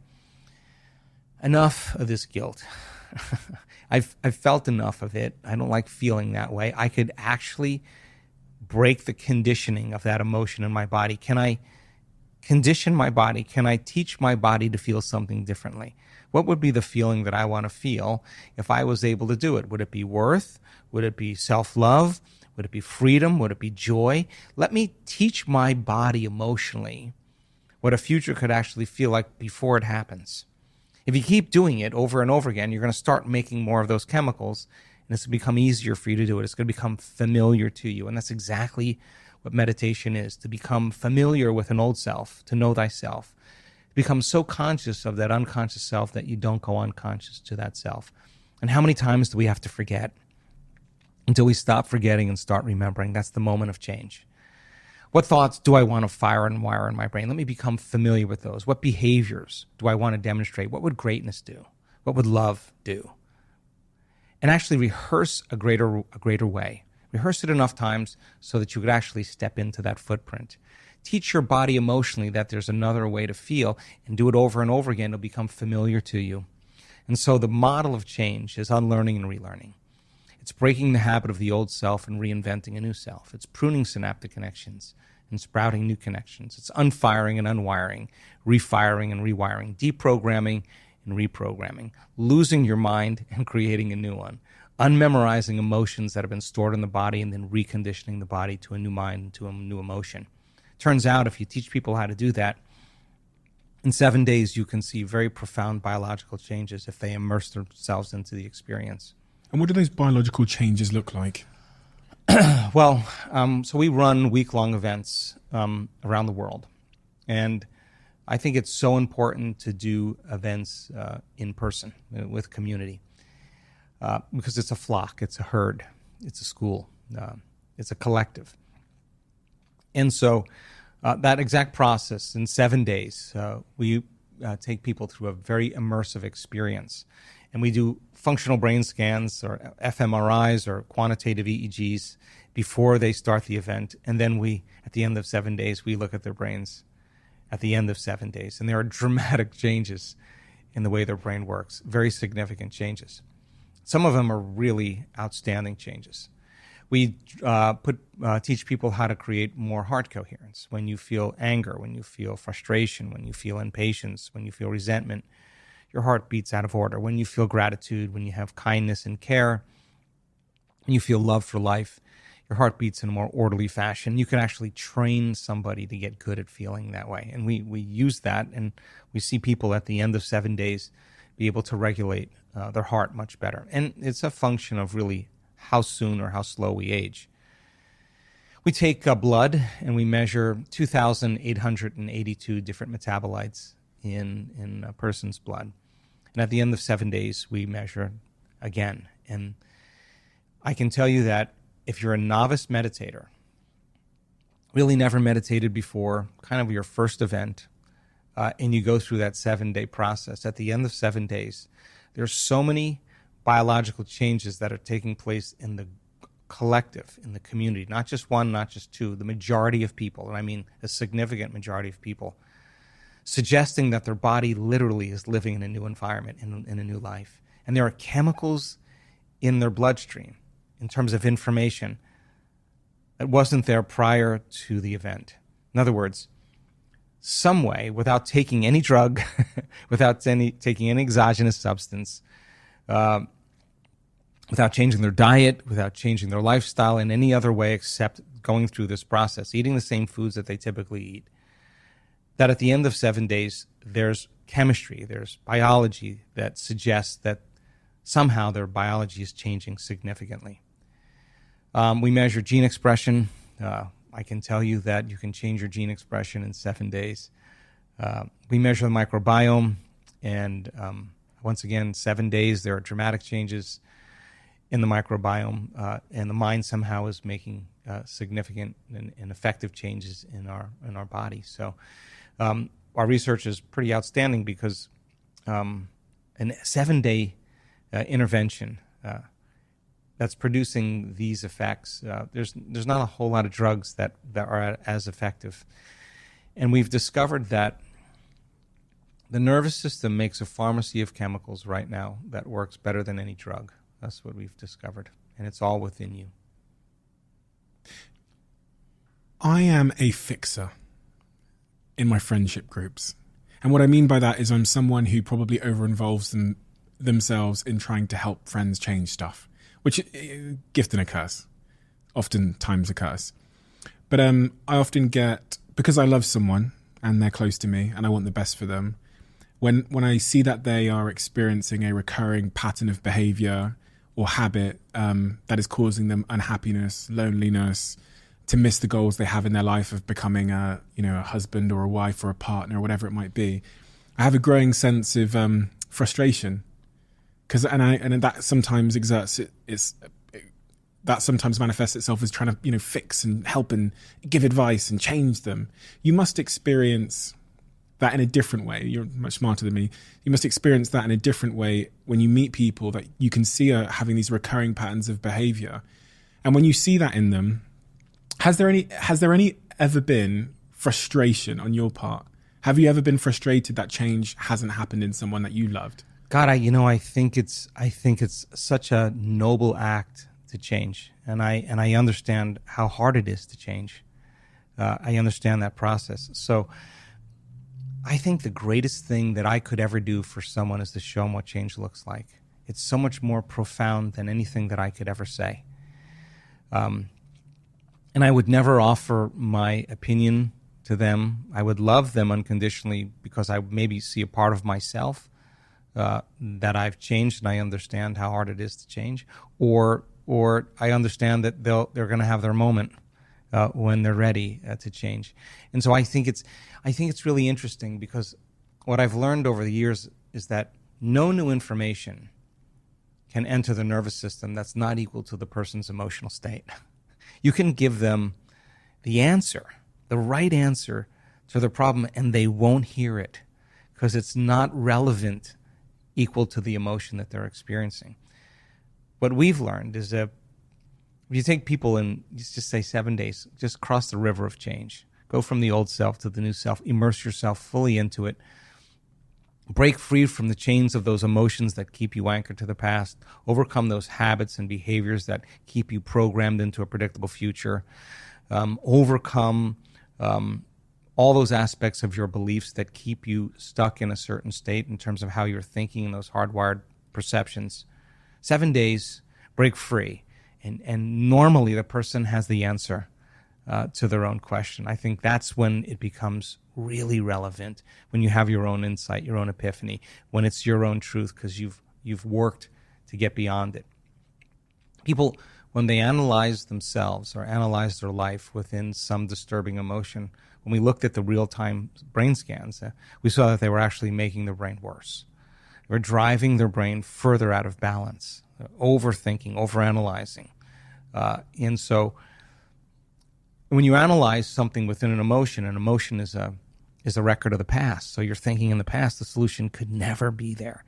enough of this guilt. I've felt enough of it. I don't like feeling that way. I could actually break the conditioning of that emotion in my body. Can I condition my body? Can I teach my body to feel something differently? What would be the feeling that I want to feel if I was able to do it? Would it be worth? Would it be self-love? Would it be freedom? Would it be joy? Let me teach my body emotionally what a future could actually feel like before it happens. If you keep doing it over and over again, you're going to start making more of those chemicals, and it's going to become easier for you to do it. It's going to become familiar to you, and that's exactly what meditation is, to become familiar with an old self, to know thyself, to become so conscious of that unconscious self that you don't go unconscious to that self. And how many times do we have to forget until we stop forgetting and start remembering? That's the moment of change. What thoughts do I want to fire and wire in my brain? Let me become familiar with those. What behaviors do I want to demonstrate? What would greatness do? What would love do? And actually rehearse a greater way. Rehearse it enough times so that you could actually step into that footprint. Teach your body emotionally that there's another way to feel, and do it over and over again. It'll become familiar to you. And so the model of change is unlearning and relearning. It's breaking the habit of the old self and reinventing a new self. It's pruning synaptic connections and sprouting new connections. It's unfiring and unwiring, refiring and rewiring, deprogramming and reprogramming, losing your mind and creating a new one, unmemorizing emotions that have been stored in the body and then reconditioning the body to a new mind and to a new emotion. Turns out if you teach people how to do that, in 7 days you can see very profound biological changes if they immerse themselves into the experience.
And what do those biological changes look like?
Well, so we run week-long events around the world. And I think it's so important to do events in person with community because it's a flock, it's a herd, it's a school, it's a collective. And so that exact process in 7 days, we take people through a very immersive experience. And we do functional brain scans or fMRIs or quantitative EEGs before they start the event. And then at the end of 7 days, we look at their brains at the end of 7 days. And there are dramatic changes in the way their brain works, very significant changes. Some of them are really outstanding changes. We teach people how to create more heart coherence. When you feel anger, when you feel frustration, when you feel impatience, when you feel resentment, your heart beats out of order. When you feel gratitude, when you have kindness and care, when you feel love for life, your heart beats in a more orderly fashion. You can actually train somebody to get good at feeling that way. And we use that, and we see people at the end of 7 days be able to regulate their heart much better. And it's a function of really how soon or how slow we age. We take blood and we measure 2,882 different metabolites in a person's blood. And at the end of 7 days, we measure again. And I can tell you that if you're a novice meditator, really never meditated before, kind of your first event, and you go through that 7-day process, at the end of 7 days, there's so many biological changes that are taking place in the collective, in the community, not just one, not just two, the majority of people, and I mean a significant majority of people, suggesting that their body literally is living in a new environment, in a new life. And there are chemicals in their bloodstream in terms of information that wasn't there prior to the event. In other words, some way, without taking any drug, without taking any exogenous substance, without changing their diet, without changing their lifestyle in any other way except going through this process, eating the same foods that they typically eat, that at the end of 7 days, there's chemistry, there's biology that suggests that somehow their biology is changing significantly. We measure gene expression. I can tell you that you can change your gene expression in 7 days. We measure the microbiome, and once again, 7 days, there are dramatic changes in the microbiome, and the mind somehow is making significant and effective changes in our body. So our research is pretty outstanding because a 7-day intervention that's producing these effects, there's not a whole lot of drugs that are as effective. And we've discovered that the nervous system makes a pharmacy of chemicals right now that works better than any drug. That's what we've discovered. And it's all within you.
I am a fixer in my friendship groups. And what I mean by that is I'm someone who probably over-involves themselves in trying to help friends change stuff, which gift and a curse, oftentimes a curse. But I often get, because I love someone and they're close to me and I want the best for them, when I see that they are experiencing a recurring pattern of behavior or habit that is causing them unhappiness, loneliness, to miss the goals they have in their life of becoming a husband or a wife or a partner or whatever it might be, I have a growing sense of frustration, and that sometimes that sometimes manifests itself as trying to fix and help and give advice and change them. You must experience that in a different way. You're much smarter than me. You must experience that in a different way when you meet people that you can see are having these recurring patterns of behavior. And when you see that in them, has there ever been frustration on your part? Have you ever been frustrated that change hasn't happened in someone that you loved?
God, I think it's such a noble act to change, and I understand how hard it is to change. I understand that process. So I think the greatest thing that I could ever do for someone is to show them what change looks like. It's so much more profound than anything that I could ever say. And I would never offer my opinion to them. I would love them unconditionally because I maybe see a part of myself that I've changed and I understand how hard it is to change, or I understand that they're going to have their moment when they're ready to change. And so I think it's really interesting because what I've learned over the years is that no new information can enter the nervous system that's not equal to the person's emotional state. You can give them the answer, the right answer to their problem, and they won't hear it because it's not relevant equal to the emotion that they're experiencing. What we've learned is that if you take people in, just say 7 days, just cross the river of change, go from the old self to the new self, immerse yourself fully into it, break free from the chains of those emotions that keep you anchored to the past, overcome those habits and behaviors that keep you programmed into a predictable future, overcome all those aspects of your beliefs that keep you stuck in a certain state in terms of how you're thinking and those hardwired perceptions. 7 days, break free. And normally the person has the answer to their own question. I think that's when it becomes really relevant, when you have your own insight, your own epiphany, when it's your own truth because you've worked to get beyond it. People, when they analyze themselves or analyze their life within some disturbing emotion, when we looked at the real-time brain scans, we saw that they were actually making their brain worse. They were driving their brain further out of balance, overthinking, overanalyzing. And so when you analyze something within an emotion is a record of the past. So you're thinking in the past, the solution could never be there.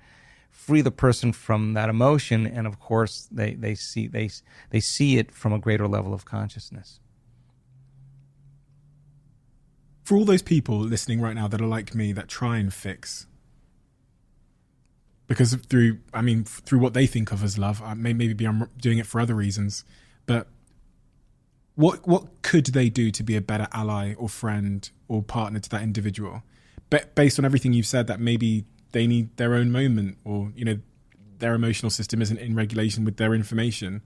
Free the person from that emotion, and of course they see it from a greater level of consciousness.
For all those people listening right now that are like me, that try and fix, because through what they think of as love, maybe I'm doing it for other reasons, but what could they do to be a better ally or friend or partner to that individual? Based on everything you've said, that maybe they need their own moment, or their emotional system isn't in regulation with their information.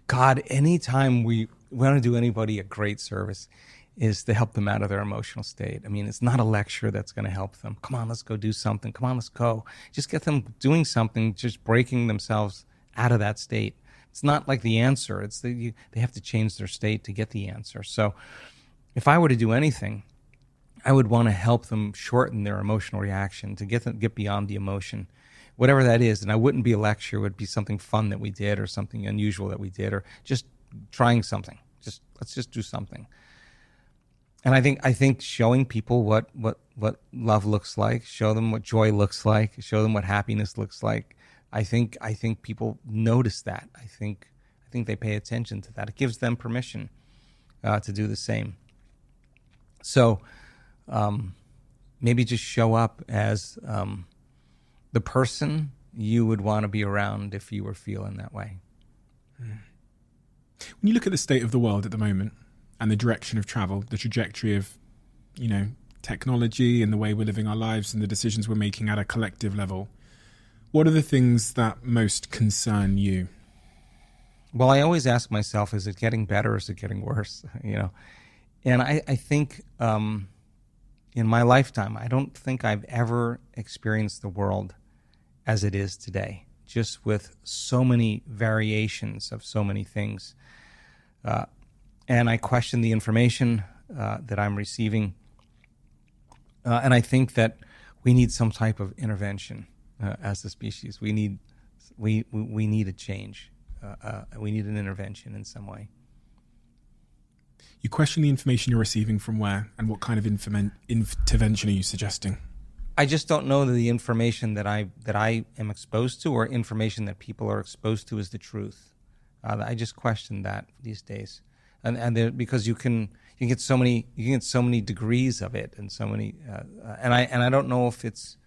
God, anytime we want to do anybody a great service is to help them out of their emotional state. I mean, it's not a lecture that's going to help them. Come on, let's go do something. Come on, let's go. Just get them doing something, just breaking themselves out of that state. It's not like the answer. It's they have to change their state to get the answer. So if I were to do anything, I would want to help them shorten their emotional reaction, to get beyond the emotion, whatever that is. And I wouldn't be a lecture. It would be something fun that we did, or something unusual that we did, or just trying something. Let's just do something. And I think showing people what love looks like, show them what joy looks like, show them what happiness looks like. I think people notice that. I think they pay attention to that. It gives them permission to do the same. So maybe just show up as the person you would want to be around if you were feeling that way.
When you look at the state of the world at the moment and the direction of travel, the trajectory of, technology and the way we're living our lives and the decisions we're making at a collective level, what are the things that most concern you?
Well, I always ask myself, is it getting better or is it getting worse? And I think in my lifetime, I don't think I've ever experienced the world as it is today, just with so many variations of so many things. And I question the information that I'm receiving. And I think that we need some type of intervention as a species. We need a change. We need an intervention in some way.
You question the information you're receiving from where, and what kind of intervention are you suggesting?
I just don't know that the information that I am exposed to, or information that people are exposed to, is the truth. I just question that these days, and because you can get so many degrees of it, and so many, and I don't know if it's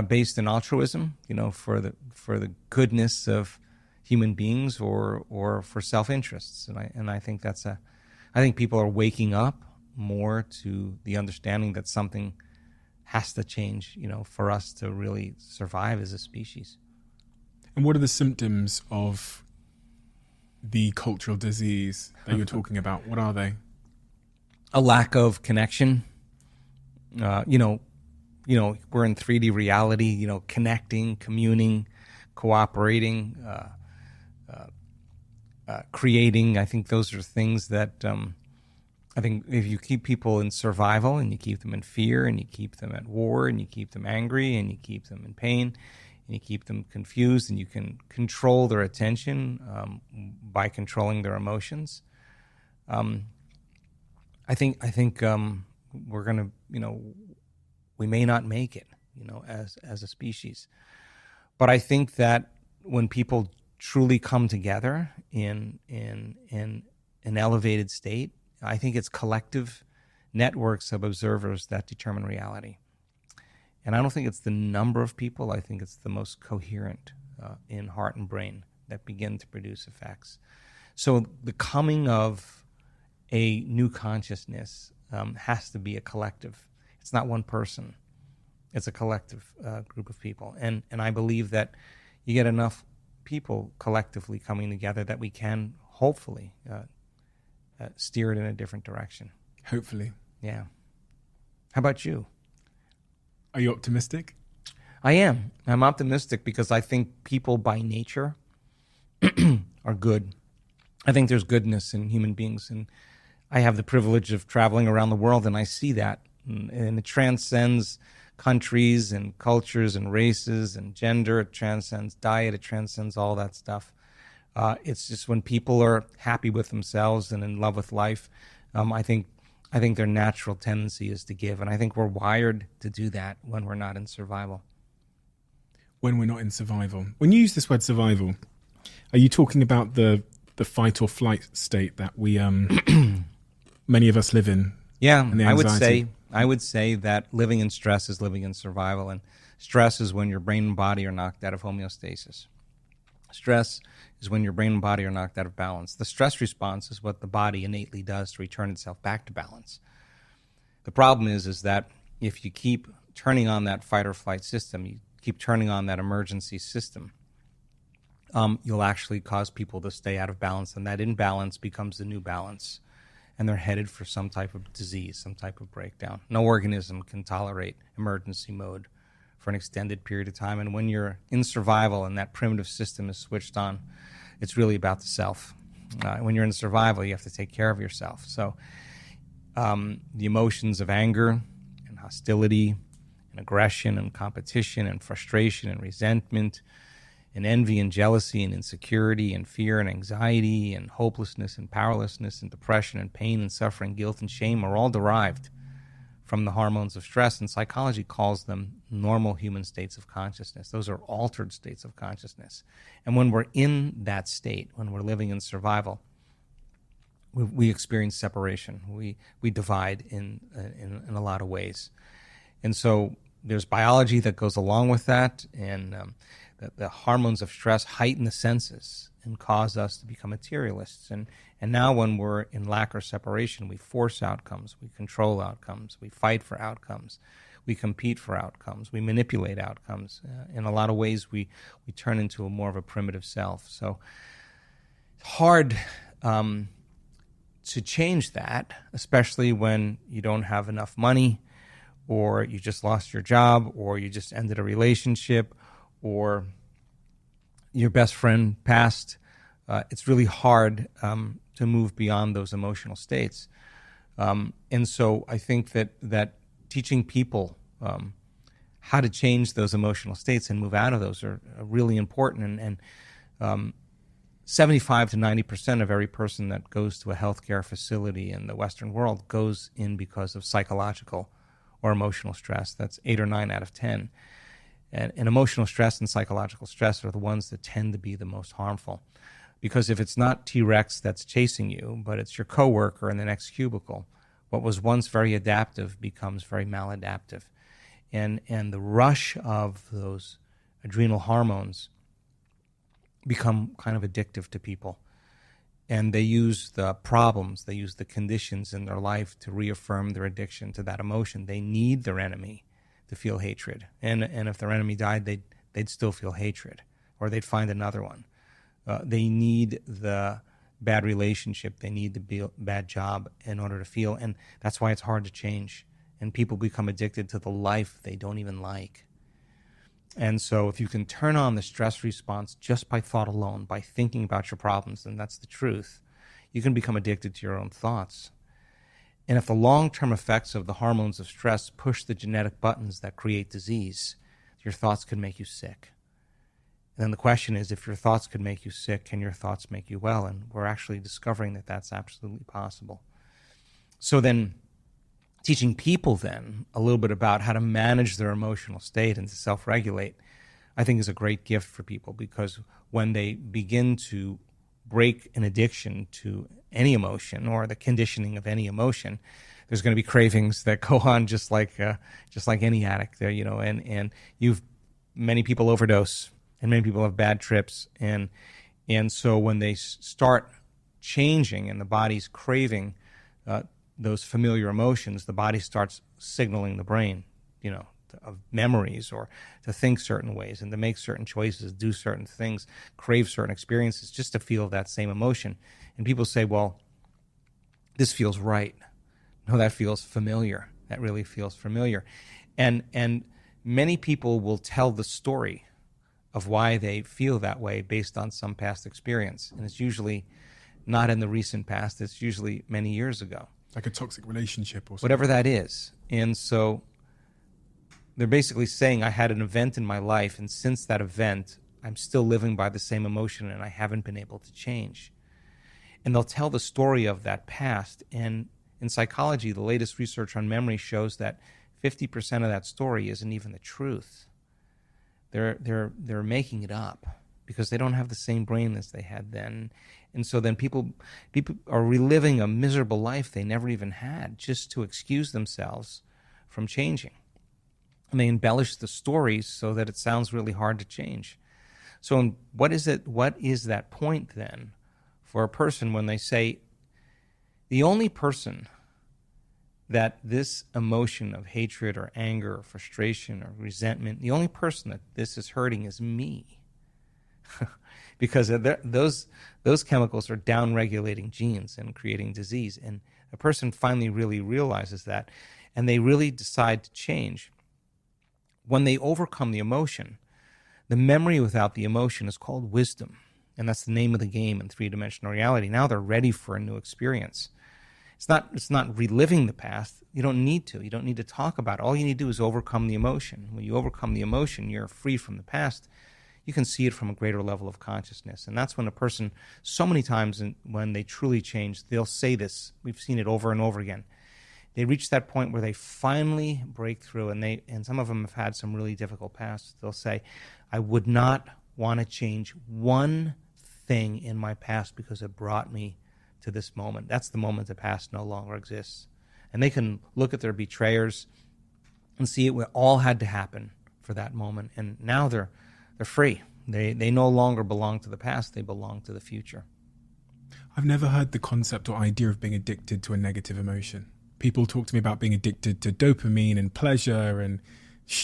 based in altruism, for the goodness of human beings, or for self-interests, and I think I think people are waking up more to the understanding that something has to change, for us to really survive as a species.
And what are the symptoms of the cultural disease that you're talking about? What are they?
A lack of connection. We're in 3D reality, connecting, communing, cooperating, creating. I think those are things that I think if you keep people in survival, and you keep them in fear, and you keep them at war, and you keep them angry, and you keep them in pain, and you keep them confused, and you can control their attention by controlling their emotions. I think we're gonna, we may not make it, as a species. But I think that when people truly come together in an elevated state, I think it's collective networks of observers that determine reality. And I don't think it's the number of people. I think it's the most coherent in heart and brain that begin to produce effects. So the coming of a new consciousness has to be a collective. It's not one person. It's a collective group of people. And I believe that you get enough people collectively coming together that we can hopefully steer it in a different direction.
Hopefully.
Yeah. How about you?
Are you optimistic?
I am. I'm optimistic because I think people by nature are good. I think there's goodness in human beings, and I have the privilege of traveling around the world, and I see that. And it transcends countries and cultures and races and gender. It transcends diet. It transcends all that stuff. It's just when people are happy with themselves and in love with life, I think their natural tendency is to give. And I think we're wired to do that when we're not in survival.
When we're not in survival. When you use this word survival, are you talking about the fight or flight state that we many of us live in?
Yeah,
and the
I would say that living in stress is living in survival, and stress is when your brain and body are knocked out of homeostasis. Stress is when your brain and body are knocked out of balance. The stress response is what the body innately does to return itself back to balance. The problem is that if you keep turning on that fight or flight system, you keep turning on that emergency system, you'll actually cause people to stay out of balance, and that imbalance becomes the new balance, and they're headed for some type of disease, some type of breakdown. No organism can tolerate emergency mode for an extended period of time, and when you're in survival and that primitive system is switched on, it's really about the self. When you're in survival, you have to take care of yourself. So the emotions of anger and hostility and aggression and competition and frustration and resentment and envy and jealousy and insecurity and fear and anxiety and hopelessness and powerlessness and depression and pain and suffering, guilt and shame are all derived from the hormones of stress, and psychology calls them normal human states of consciousness. Those are altered states of consciousness. And when we're in that state, when we're living in survival, we experience separation. We divide in a lot of ways. And so there's biology that goes along with that, and the hormones of stress heighten the senses and cause us to become materialists. And now when we're in lack or separation, we force outcomes, we control outcomes, we fight for outcomes, we compete for outcomes, we manipulate outcomes. In a lot of ways, we turn into more of a primitive self. So it's hard to change that, especially when you don't have enough money, or you just lost your job, or you just ended a relationship, or your best friend passed. It's really hard to move beyond those emotional states. And so I think that teaching people how to change those emotional states and move out of those are really important. And 75 to 90% of every person that goes to a healthcare facility in the Western world goes in because of psychological or emotional stress. That's 8 or 9 out of 10. And emotional stress and psychological stress are the ones that tend to be the most harmful. Because if it's not T-Rex that's chasing you, but it's your coworker in the next cubicle, what was once very adaptive becomes very maladaptive. And the rush of those adrenal hormones become kind of addictive to people. And they use the problems, they use the conditions in their life to reaffirm their addiction to that emotion. They need their enemy to feel hatred. And if their enemy died, they'd still feel hatred, or they'd find another one. They need the bad relationship. They need the bad job in order to feel. And that's why it's hard to change. And people become addicted to the life they don't even like. And so if you can turn on the stress response just by thought alone, by thinking about your problems, then that's the truth. You can become addicted to your own thoughts. And if the long-term effects of the hormones of stress push the genetic buttons that create disease, your thoughts can make you sick. And then the question is, if your thoughts could make you sick, can your thoughts make you well? And we're actually discovering that that's absolutely possible. So then teaching people then a little bit about how to manage their emotional state and to self-regulate, I think is a great gift for people, because when they begin to break an addiction to any emotion or the conditioning of any emotion, there's going to be cravings that go on just like any addict there, and many people overdose and many people have bad trips, and so when they start changing and the body's craving those familiar emotions, the body starts signaling the brain, of memories, or to think certain ways and to make certain choices, do certain things, crave certain experiences just to feel that same emotion. And people say, well, this feels right. No, that feels familiar. That really feels familiar. And many people will tell the story of why they feel that way based on some past experience. And it's usually not in the recent past. It's usually many years ago.
Like a toxic relationship or something.
Whatever that is. And so they're basically saying, I had an event in my life, and since that event, I'm still living by the same emotion, and I haven't been able to change. And they'll tell the story of that past. And in psychology, the latest research on memory shows that 50% of that story isn't even the truth. They're making it up because they don't have the same brain as they had then. And so then people are reliving a miserable life they never even had just to excuse themselves from changing. And they embellish the stories so that it sounds really hard to change. So what is that point then for a person when they say, the only person that this emotion of hatred or anger or frustration or resentment, the only person that this is hurting is me? Because those chemicals are down-regulating genes and creating disease. And a person finally really realizes that, and they really decide to change. When they overcome the emotion, the memory without the emotion is called wisdom. And that's the name of the game in three-dimensional reality. Now they're ready for a new experience. It's not reliving the past. You don't need to. You don't need to talk about it. All you need to do is overcome the emotion. When you overcome the emotion, you're free from the past. You can see it from a greater level of consciousness. And that's when a person, so many times when they truly change, they'll say this. We've seen it over and over again. They reach that point where they finally break through, and some of them have had some really difficult pasts. They'll say, I would not want to change one thing in my past because it brought me to this moment. That's the moment the past no longer exists. And they can look at their betrayers and see it all had to happen for that moment. And now they're free. They no longer belong to the past. They belong to the future.
I've never heard the concept or idea of being addicted to a negative emotion. People talk to me about being addicted to dopamine and pleasure and,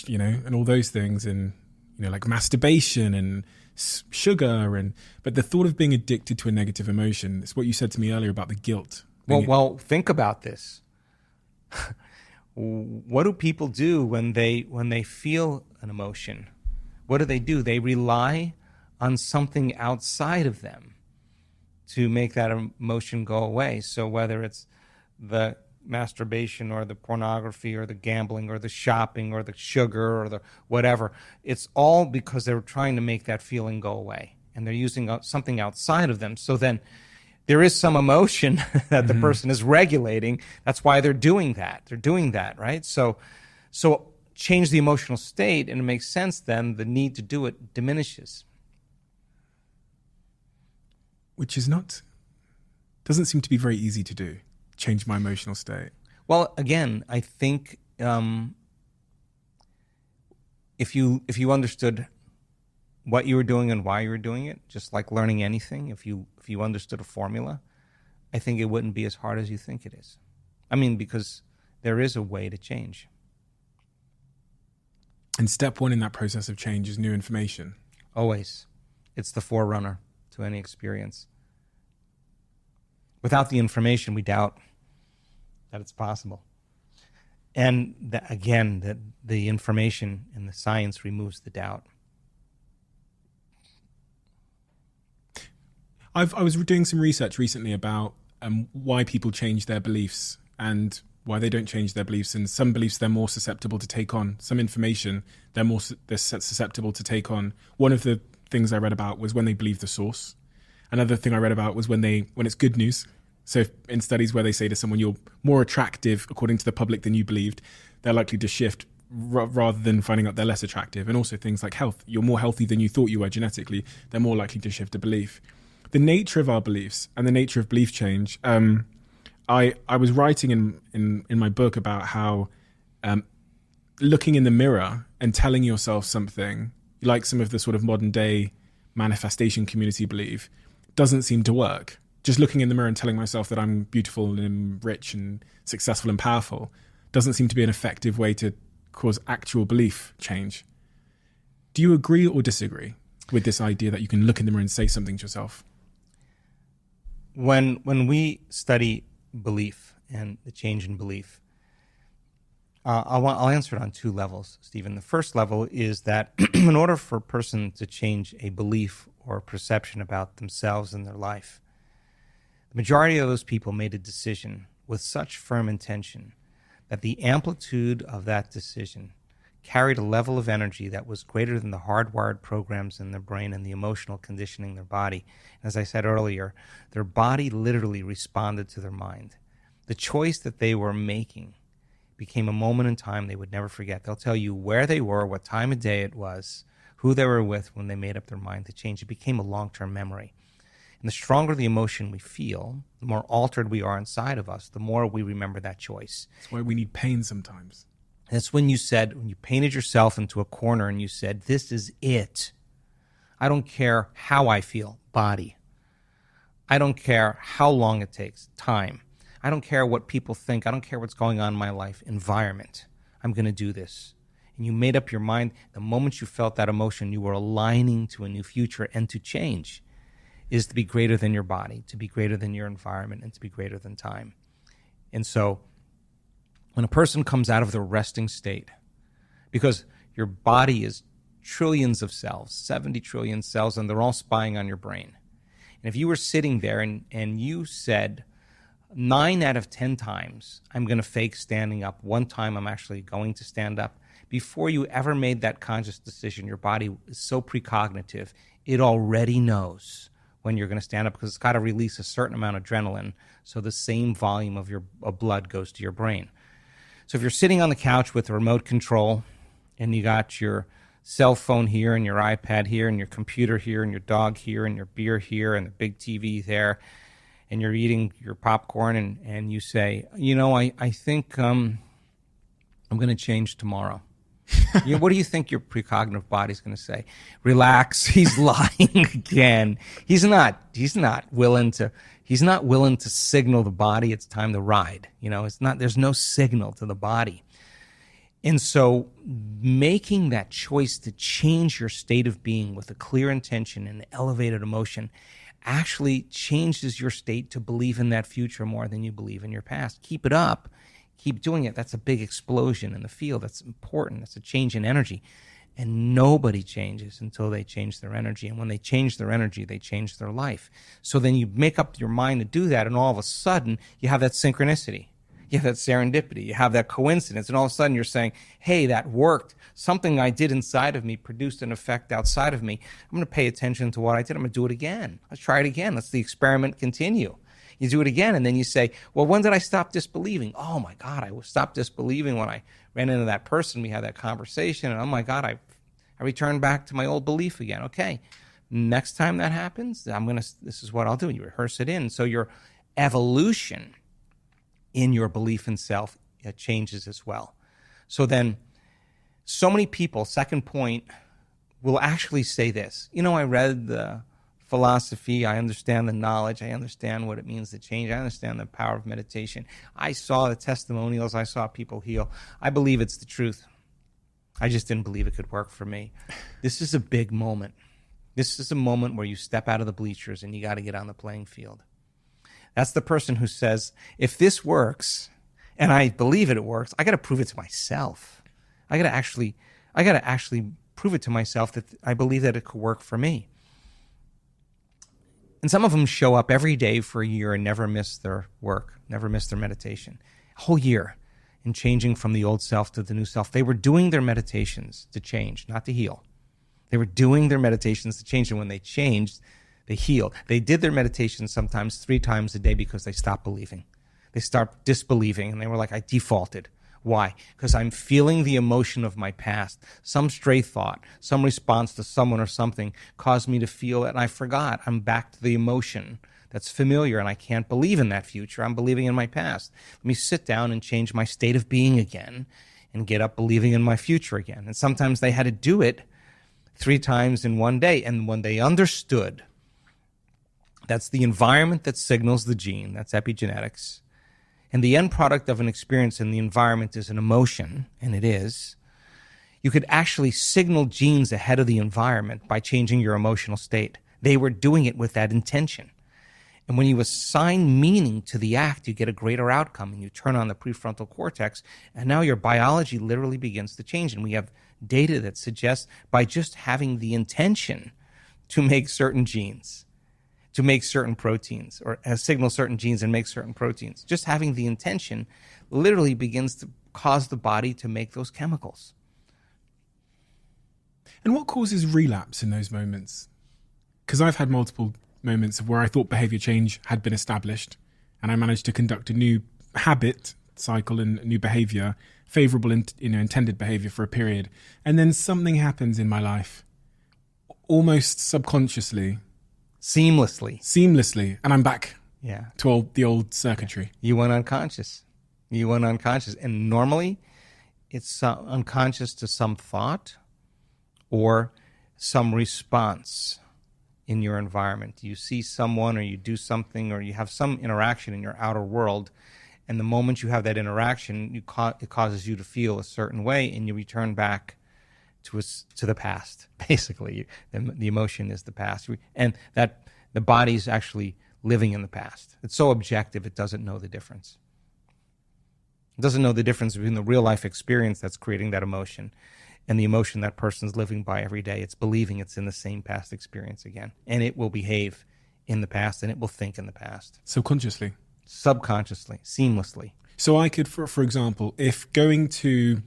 and all those things, and, like masturbation and sugar. But the thought of being addicted to a negative emotion, it's what you said to me earlier about the guilt.
Well, think about this. What do people do when they feel an emotion? What do? They rely on something outside of them to make that emotion go away. So whether it's the masturbation or the pornography or the gambling or the shopping or the sugar or the whatever, it's all because they're trying to make that feeling go away, and they're using something outside of them. So then there is some emotion that the person is regulating. That's why they're doing that. They're doing that, right? So change the emotional state, and it makes sense then the need to do it diminishes.
Which doesn't seem to be very easy to do. Change my emotional state.
Well, again, I think if you understood what you were doing and why you were doing it, just like learning anything, if you understood a formula, I think it wouldn't be as hard as you think it is. I mean, because there is a way to change.
And step one in that process of change is new information.
Always. It's the forerunner to any experience. Without the information, we doubt that it's possible. And the information and the science removes the doubt.
I was doing some research recently about why people change their beliefs and why they don't change their beliefs. And some beliefs they're more susceptible to take on. Some information they're susceptible to take on. One of the things I read about was when they believe the source. Another thing I read about was when it's good news. So in studies where they say to someone, you're more attractive according to the public than you believed, they're likely to shift rather than finding out they're less attractive. And also things like health. You're more healthy than you thought you were genetically. They're more likely to shift a belief. The nature of our beliefs and the nature of belief change, I was writing in my book about how looking in the mirror and telling yourself something, like some of the sort of modern day manifestation community believe, doesn't seem to work. Just looking in the mirror and telling myself that I'm beautiful and rich and successful and powerful doesn't seem to be an effective way to cause actual belief change. Do you agree or disagree with this idea that you can look in the mirror and say something to yourself?
When we study belief and the change in belief, I'll answer it on two levels, Stephen. The first level is that in order for a person to change a belief or perception about themselves and their life, the majority of those people made a decision with such firm intention that the amplitude of that decision carried a level of energy that was greater than the hardwired programs in their brain and the emotional conditioning in their body. As I said earlier, their body literally responded to their mind. The choice that they were making became a moment in time they would never forget. They'll tell you where they were, what time of day it was, who they were with when they made up their mind to change. It became a long-term memory. And the stronger the emotion we feel, the more altered we are inside of us, the more we remember that choice.
That's why we need pain sometimes.
That's when you painted yourself into a corner and you said, this is it. I don't care how I feel, body. I don't care how long it takes, time. I don't care what people think. I don't care what's going on in my life, environment. I'm going to do this. And you made up your mind. The moment you felt that emotion, you were aligning to a new future. And to change is to be greater than your body, to be greater than your environment, and to be greater than time. And so when a person comes out of the resting state, because your body is trillions of cells, 70 trillion cells, and they're all spying on your brain. And if you were sitting there and you said, 9 out of 10 times, I'm going to fake standing up. One time, I'm actually going to stand up. Before you ever made that conscious decision, your body is so precognitive, it already knows when you're going to stand up because it's got to release a certain amount of adrenaline so the same volume of your blood goes to your brain. So if you're sitting on the couch with a remote control and you got your cell phone here and your iPad here and your computer here and your dog here and your beer here and the big TV there, and you're eating your popcorn and you say, I think I'm going to change tomorrow. What do you think your precognitive body's going to say? Relax. He's lying again. He's not willing to signal the body it's time to ride. There's no signal to the body. And so making that choice to change your state of being with a clear intention and elevated emotion actually changes your state to believe in that future more than you believe in your past. Keep it up. Keep doing it. That's a big explosion in the field. That's important. That's a change in energy. And nobody changes until they change their energy. And when they change their energy, they change their life. So then you make up your mind to do that, and all of a sudden, you have that synchronicity. You have that serendipity. You have that coincidence. And all of a sudden, you're saying, hey, that worked. Something I did inside of me produced an effect outside of me. I'm going to pay attention to what I did. I'm going to do it again. Let's try it again. Let's the experiment continue. You do it again, and then you say, well, when did I stop disbelieving? Oh, my God, I stopped disbelieving when I ran into that person. We had that conversation, and oh, my God, I returned back to my old belief again. Okay, next time that happens, this is what I'll do. You rehearse it in. So your evolution in your belief in self, it changes as well. So then so many people, second point, will actually say this. I read the philosophy. I understand the knowledge. I understand what it means to change. I understand the power of meditation. I saw the testimonials. I saw people heal. I believe it's the truth. I just didn't believe it could work for me. This is a big moment. This is a moment where you step out of the bleachers and you got to get on the playing field. That's the person who says, if this works, and I believe it works, I got to prove it to myself. I got to actually prove it to myself that I believe that it could work for me. And some of them show up every day for a year and never miss their work, never miss their meditation. A whole year in changing from the old self to the new self. They were doing their meditations to change, not to heal. They were doing their meditations to change, and when they changed, they healed. They did their meditations sometimes 3 times a day because they stopped believing. They stopped disbelieving, and they were like, I defaulted. Why? Because I'm feeling the emotion of my past. Some stray thought, some response to someone or something caused me to feel it, and I forgot. I'm back to the emotion that's familiar, and I can't believe in that future. I'm believing in my past. Let me sit down and change my state of being again and get up believing in my future again. And sometimes they had to do it 3 times in one day. And when they understood that's the environment that signals the gene, that's epigenetics, and the end product of an experience in the environment is an emotion, and it is, you could actually signal genes ahead of the environment by changing your emotional state. They were doing it with that intention. And when you assign meaning to the act, you get a greater outcome, and you turn on the prefrontal cortex, and now your biology literally begins to change. And we have data that suggests by just having the intention to make certain genes, to make certain proteins, or signal certain genes and make certain proteins, just having the intention literally begins to cause the body to make those chemicals.
And what causes relapse in those moments? Because I've had multiple moments of where I thought behavior change had been established, and I managed to conduct a new habit cycle and new behavior, favorable intended behavior for a period, and then something happens in my life, almost subconsciously, seamlessly, and I'm back to the old circuitry.
You went unconscious, and normally it's unconscious to some thought or some response in your environment. You see someone, or you do something, or you have some interaction in your outer world, and the moment you have that interaction, it causes you to feel a certain way, and you return back to the past. Basically, the emotion is the past, and that the body's actually living in the past. It's so objective, it doesn't know the difference. It doesn't know the difference between the real life experience that's creating that emotion and the emotion that person's living by every day. It's believing it's in the same past experience again. And it will behave in the past, and it will think in the past.
Subconsciously.
Subconsciously, seamlessly.
So I could, for example, if going to,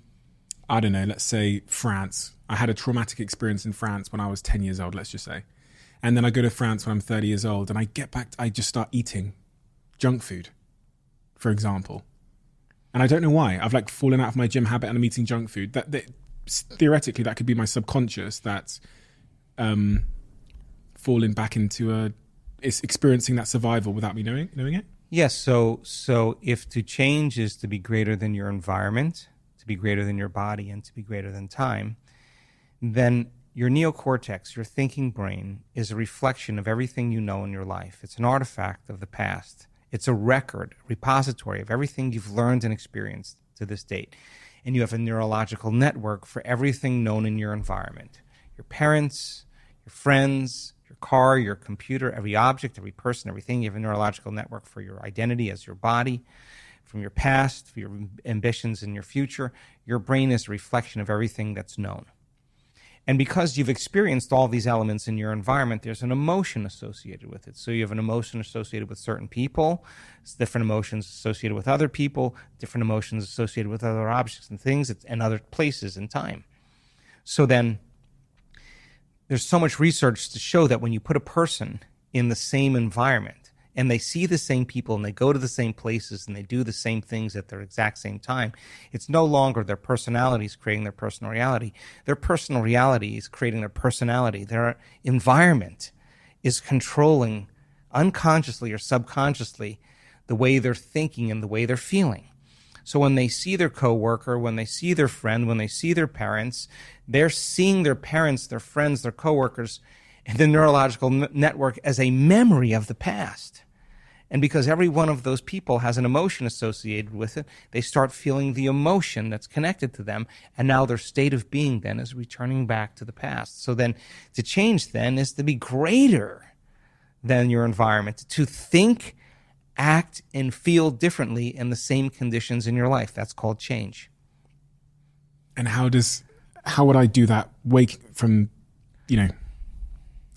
I don't know, let's say France, I had a traumatic experience in France when I was 10 years old, let's just say. And then I go to France when I'm 30 years old, and I get back, I just start eating junk food, for example. And I don't know why. I've like fallen out of my gym habit and I'm eating junk food. That theoretically, that could be my subconscious that's falling back into it's experiencing that survival without me knowing it.
Yes. So if to change is to be greater than your environment, to be greater than your body, and to be greater than time, then your neocortex, your thinking brain, is a reflection of everything you know in your life. It's an artifact of the past. It's a record, a repository of everything you've learned and experienced to this date. And you have a neurological network for everything known in your environment. Your parents, your friends, your car, your computer, every object, every person, everything. You have a neurological network for your identity as your body, from your past, for your ambitions and your future. Your brain is a reflection of everything that's known. And because you've experienced all these elements in your environment, there's an emotion associated with it. So you have an emotion associated with certain people, different emotions associated with other people, different emotions associated with other objects and things, and other places in time. So then there's so much research to show that when you put a person in the same environment, and they see the same people, and they go to the same places, and they do the same things at their exact same time, it's no longer their personalities creating their personal reality. Their personal reality is creating their personality. Their environment is controlling unconsciously or subconsciously the way they're thinking and the way they're feeling. So when they see their coworker, when they see their friend, when they see their parents, they're seeing their parents, their friends, their coworkers, and the neurological network as a memory of the past. And because every one of those people has an emotion associated with it, they start feeling the emotion that's connected to them, and now their state of being then is returning back to the past. So then to change then is to be greater than your environment, to think, act, and feel differently in the same conditions in your life. That's called change.
And how would I do that? Wake from,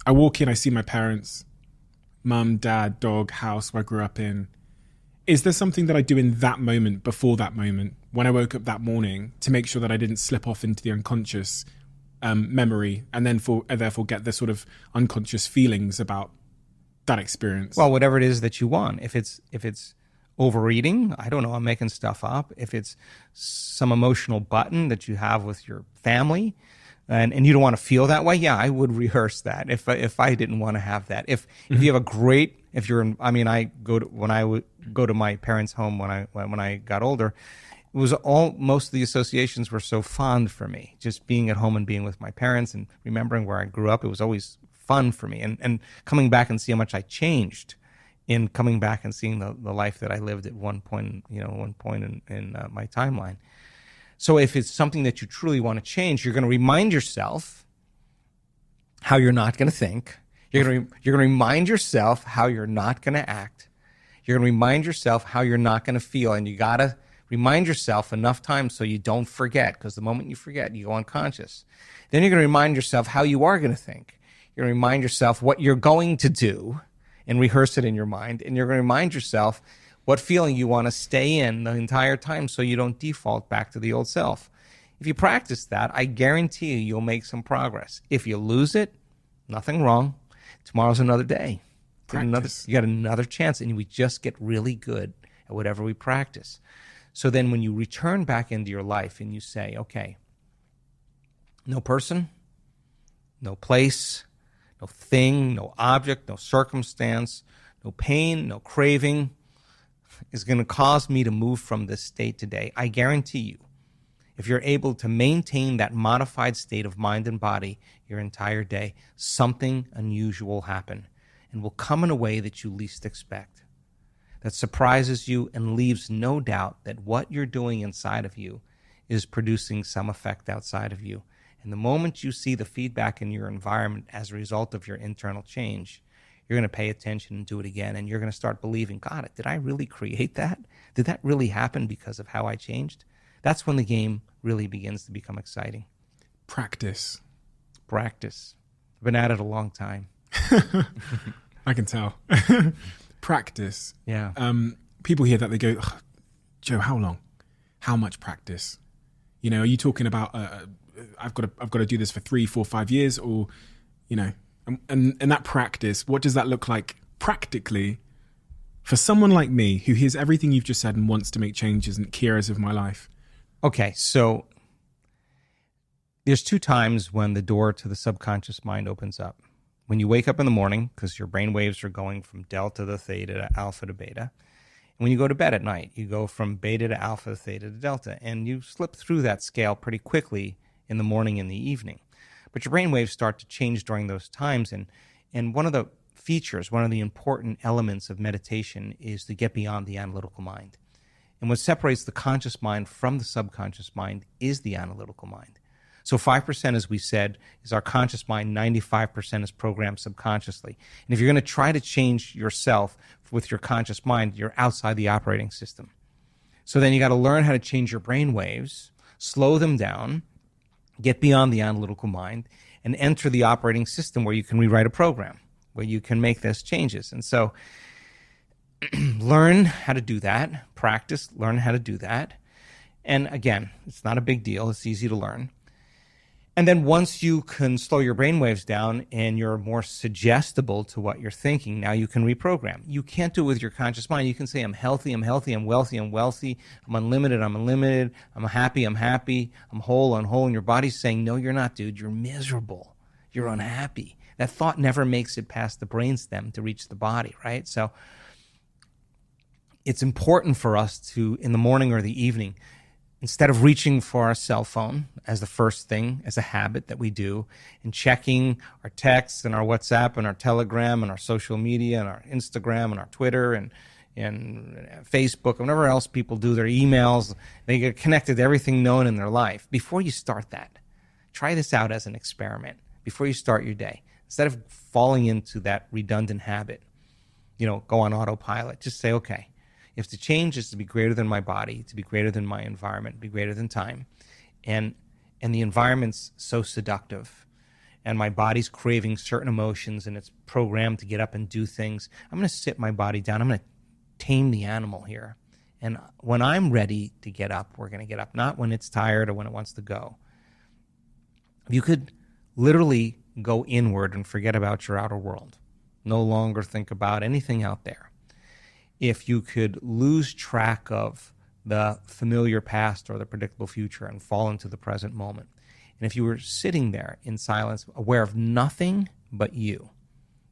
I walk in, I see my parents, mum, dad, dog, house where I grew up in. Is there something that I do in that moment, before that moment, when I woke up that morning, to make sure that I didn't slip off into the unconscious memory and then therefore get the sort of unconscious feelings about that experience?
Well, whatever it is that you want. If it's overeating, I don't know, I'm making stuff up. If it's some emotional button that you have with your family, and you don't want to feel that way, yeah, I would rehearse that if I didn't want to have that. If you have a great If you're, I mean, I go to, when I would go to my parents' home when I got older, it was most of the associations were so fond for me. Just being at home and being with my parents and remembering where I grew up, it was always fun for me. And coming back and see how much I changed in coming back and seeing the life that I lived at one point in my timeline. So if it's something that you truly want to change, you're going to remind yourself how you're not going to think. You're going to remind yourself how you're not going to act. You're going to remind yourself how you're not going to feel. And you got to remind yourself enough times so you don't forget, because the moment you forget, you go unconscious. Then you're going to remind yourself how you are going to think. You're going to remind yourself what you're going to do and rehearse it in your mind. And you're going to remind yourself what feeling you want to stay in the entire time so you don't default back to the old self. If you practice that, I guarantee you'll make some progress. If you lose it, nothing wrong. Tomorrow's another day. You got another chance, and we just get really good at whatever we practice. So then when you return back into your life and you say, okay, no person, no place, no thing, no object, no circumstance, no pain, no craving is going to cause me to move from this state today. I guarantee you, if you're able to maintain that modified state of mind and body your entire day, something unusual will happen and will come in a way that you least expect, that surprises you and leaves no doubt that what you're doing inside of you is producing some effect outside of you. And the moment you see the feedback in your environment as a result of your internal change, you're going to pay attention and do it again. And you're going to start believing, God, did I really create that? Did that really happen because of how I changed? That's when the game really begins to become exciting.
Practice.
I've been at it a long time.
I can tell. Practice.
Yeah.
People hear that, they go, "Ugh, Joe, how long? How much practice? You know, are you talking about I've got to do this for 3, 4, 5 years, or you know, and that practice? What does that look like practically for someone like me who hears everything you've just said and wants to make changes in key areas of my life?
Okay, so there's 2 times when the door to the subconscious mind opens up. When you wake up in the morning, because your brain waves are going from delta to theta to alpha to beta. And when you go to bed at night, you go from beta to alpha to theta to delta. And you slip through that scale pretty quickly in the morning and the evening. But your brain waves start to change during those times. And one of the features, one of the important elements of meditation is to get beyond the analytical mind. And what separates the conscious mind from the subconscious mind is the analytical mind. So 5%, as we said, is our conscious mind. 95% is programmed subconsciously. And if you're going to try to change yourself with your conscious mind, you're outside the operating system. So then you got to learn how to change your brain waves, slow them down, get beyond the analytical mind, and enter the operating system where you can rewrite a program, where you can make those changes. And so learn how to do that, practice, learn how to do that. And again, it's not a big deal. It's easy to learn. And then once you can slow your brain waves down and you're more suggestible to what you're thinking, now you can reprogram. You can't do it with your conscious mind. You can say, I'm healthy, I'm wealthy, I'm wealthy, I'm unlimited, I'm happy, I'm whole, and your body's saying, no, you're not, dude. You're miserable. You're unhappy. That thought never makes it past the brainstem to reach the body, right? So it's important for us to, in the morning or the evening, instead of reaching for our cell phone as the first thing, as a habit that we do, and checking our texts and our WhatsApp and our Telegram and our social media and our Instagram and our Twitter and Facebook and whatever else people do, their emails, they get connected to everything known in their life. Before you start that, try this out as an experiment before you start your day. Instead of falling into that redundant habit, go on autopilot, just say, okay, if the change is to be greater than my body, to be greater than my environment, be greater than time, and the environment's so seductive, and my body's craving certain emotions, and it's programmed to get up and do things, I'm going to sit my body down. I'm going to tame the animal here. And when I'm ready to get up, we're going to get up, not when it's tired or when it wants to go. You could literally go inward and forget about your outer world. No longer think about anything out there. If you could lose track of the familiar past or the predictable future and fall into the present moment. And if you were sitting there in silence, aware of nothing but you,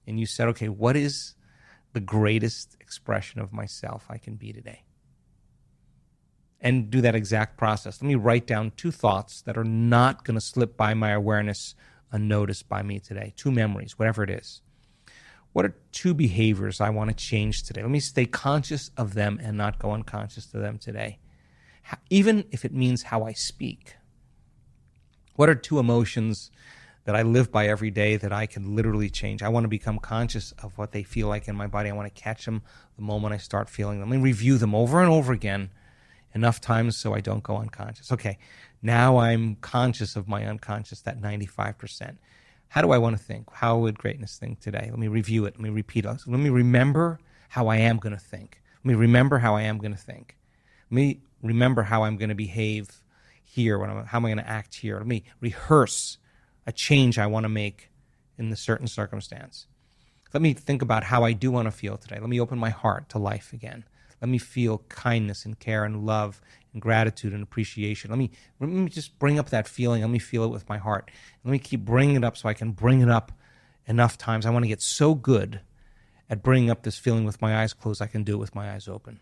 and you said, okay, what is the greatest expression of myself I can be today? And do that exact process. Let me write down 2 thoughts that are not going to slip by my awareness unnoticed by me today. 2 memories, whatever it is. What are 2 behaviors I want to change today? Let me stay conscious of them and not go unconscious to them today, even if it means how I speak. What are 2 emotions that I live by every day that I can literally change? I want to become conscious of what they feel like in my body. I want to catch them the moment I start feeling them and review them over and over again enough times so I don't go unconscious. Okay, now I'm conscious of my unconscious, that 95%. How do I want to think? How would greatness think today? Let me review it. Let me repeat it. Let me remember how I am going to think. Let me remember how I am going to think. Let me remember how I'm going to behave here. How am I going to act here? Let me rehearse a change I want to make in a certain circumstance. Let me think about how I do want to feel today. Let me open my heart to life again. Let me feel kindness and care and love and gratitude and appreciation. Let me just bring up that feeling. Let me feel it with my heart. Let me keep bringing it up so I can bring it up enough times. I want to get so good at bringing up this feeling with my eyes closed, I can do it with my eyes open.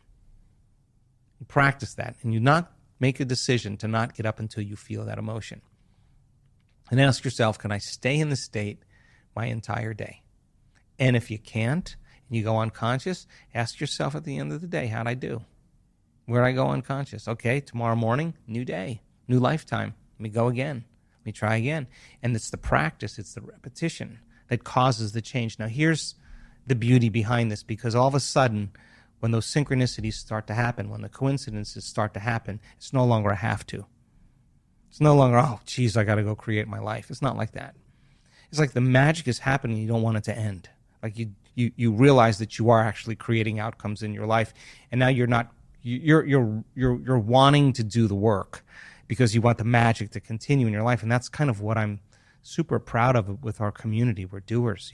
You practice that, and you not make a decision to not get up until you feel that emotion. And ask yourself, can I stay in this state my entire day? And if you can't, and you go unconscious, ask yourself at the end of the day, how'd I do? Where'd I go unconscious? Okay, tomorrow morning, new day, new lifetime. Let me go again. Let me try again. And it's the practice, it's the repetition that causes the change. Now, here's the beauty behind this, because all of a sudden, when those synchronicities start to happen, when the coincidences start to happen, it's no longer a have to. It's no longer, oh, geez, I got to go create my life. It's not like that. It's like the magic is happening, you don't want it to end. Like you realize that you are actually creating outcomes in your life, and now you're wanting to do the work because you want the magic to continue in your life, and that's kind of what I'm super proud of with our community. We're doers,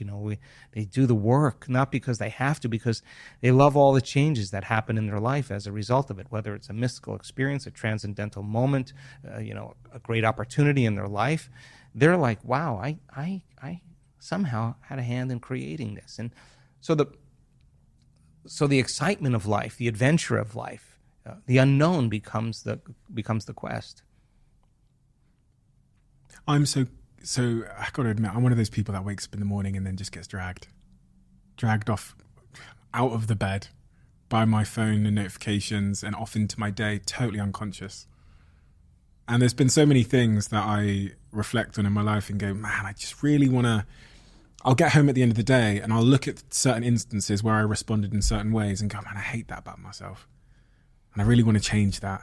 they do the work not because they have to, because they love all the changes that happen in their life as a result of it, whether it's a mystical experience, a transcendental moment, a great opportunity in their life. They're like, wow, I somehow had a hand in creating this. And so the excitement of life, the adventure of life, the unknown becomes the quest.
So I got to admit, I'm one of those people that wakes up in the morning and then just gets dragged off out of the bed by my phone and notifications and off into my day, totally unconscious. And there's been so many things that I reflect on in my life and go, man, I just really want to, I'll get home at the end of the day and I'll look at certain instances where I responded in certain ways and go, man, I hate that about myself. And I really want to change that.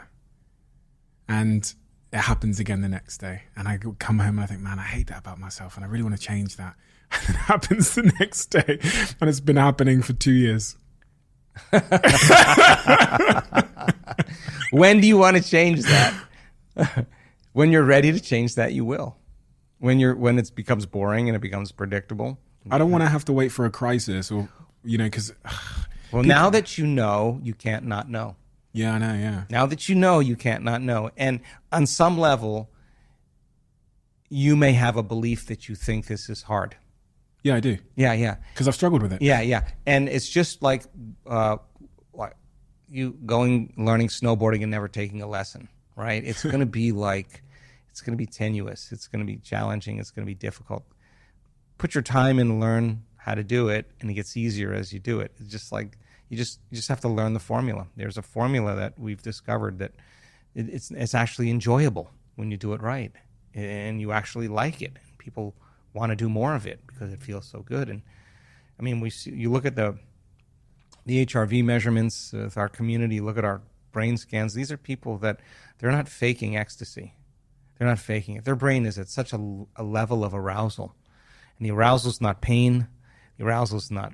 And it happens again the next day. And I come home and I think, man, I hate that about myself and I really want to change that. And it happens the next day. And it's been happening for 2 years.
When do you want to change that? When you're ready to change that, you will. When it becomes boring and it becomes predictable.
I don't want to have to wait for a crisis or, because...
Well, now that you know, you can't not know.
Yeah, I know, yeah.
Now that you know, you can't not know. And on some level, you may have a belief that you think this is hard.
Yeah, I do.
Yeah.
Because I've struggled with it.
Yeah. And it's just like you learning snowboarding and never taking a lesson, right? It's going to be it's going to be tenuous. It's going to be challenging. It's going to be difficult. Put your time in, learn how to do it, and it gets easier as you do it. It's just like you just have to learn the formula. There's a formula that we've discovered that it's actually enjoyable when you do it right, and you actually like it. And people want to do more of it because it feels so good. And I mean, you look at the HRV measurements with our community. Look at our brain scans. These are people that they're not faking ecstasy. They're not faking it. Their brain is at such a level of arousal. And the arousal is not pain. The arousal is not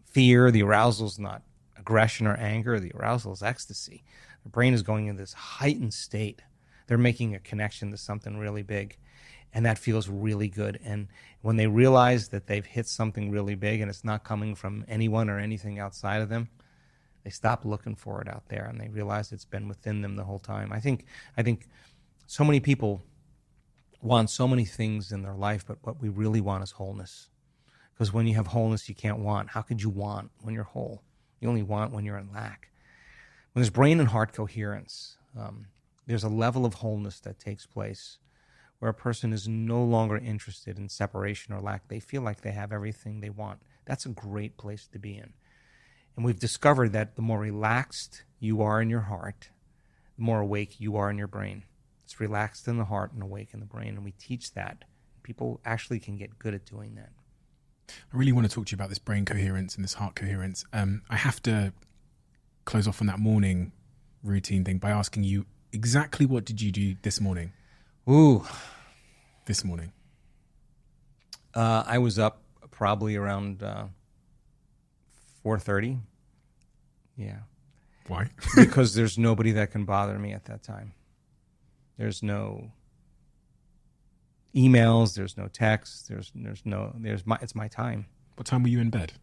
fear. The arousal is not aggression or anger. The arousal is ecstasy. The brain is going in this heightened state. They're making a connection to something really big. And that feels really good. And when they realize that they've hit something really big and it's not coming from anyone or anything outside of them, they stop looking for it out there and they realize it's been within them the whole time. I think so many people want so many things in their life, but what we really want is wholeness. Because when you have wholeness, you can't want. How could you want when you're whole? You only want when you're in lack. When there's brain and heart coherence, there's a level of wholeness that takes place where a person is no longer interested in separation or lack. They feel like they have everything they want. That's a great place to be in. And we've discovered that the more relaxed you are in your heart, the more awake you are in your brain. It's relaxed in the heart and awake in the brain. And we teach that. People actually can get good at doing that.
I really want to talk to you about this brain coherence and this heart coherence. I have to close off on that morning routine thing by asking you, exactly what did you do this morning?
Ooh.
This morning?
I was up probably around 4:30. Yeah.
Why?
Because there's nobody that can bother me at that time. There's no emails, there's no texts, it's my time.
What time were you in bed?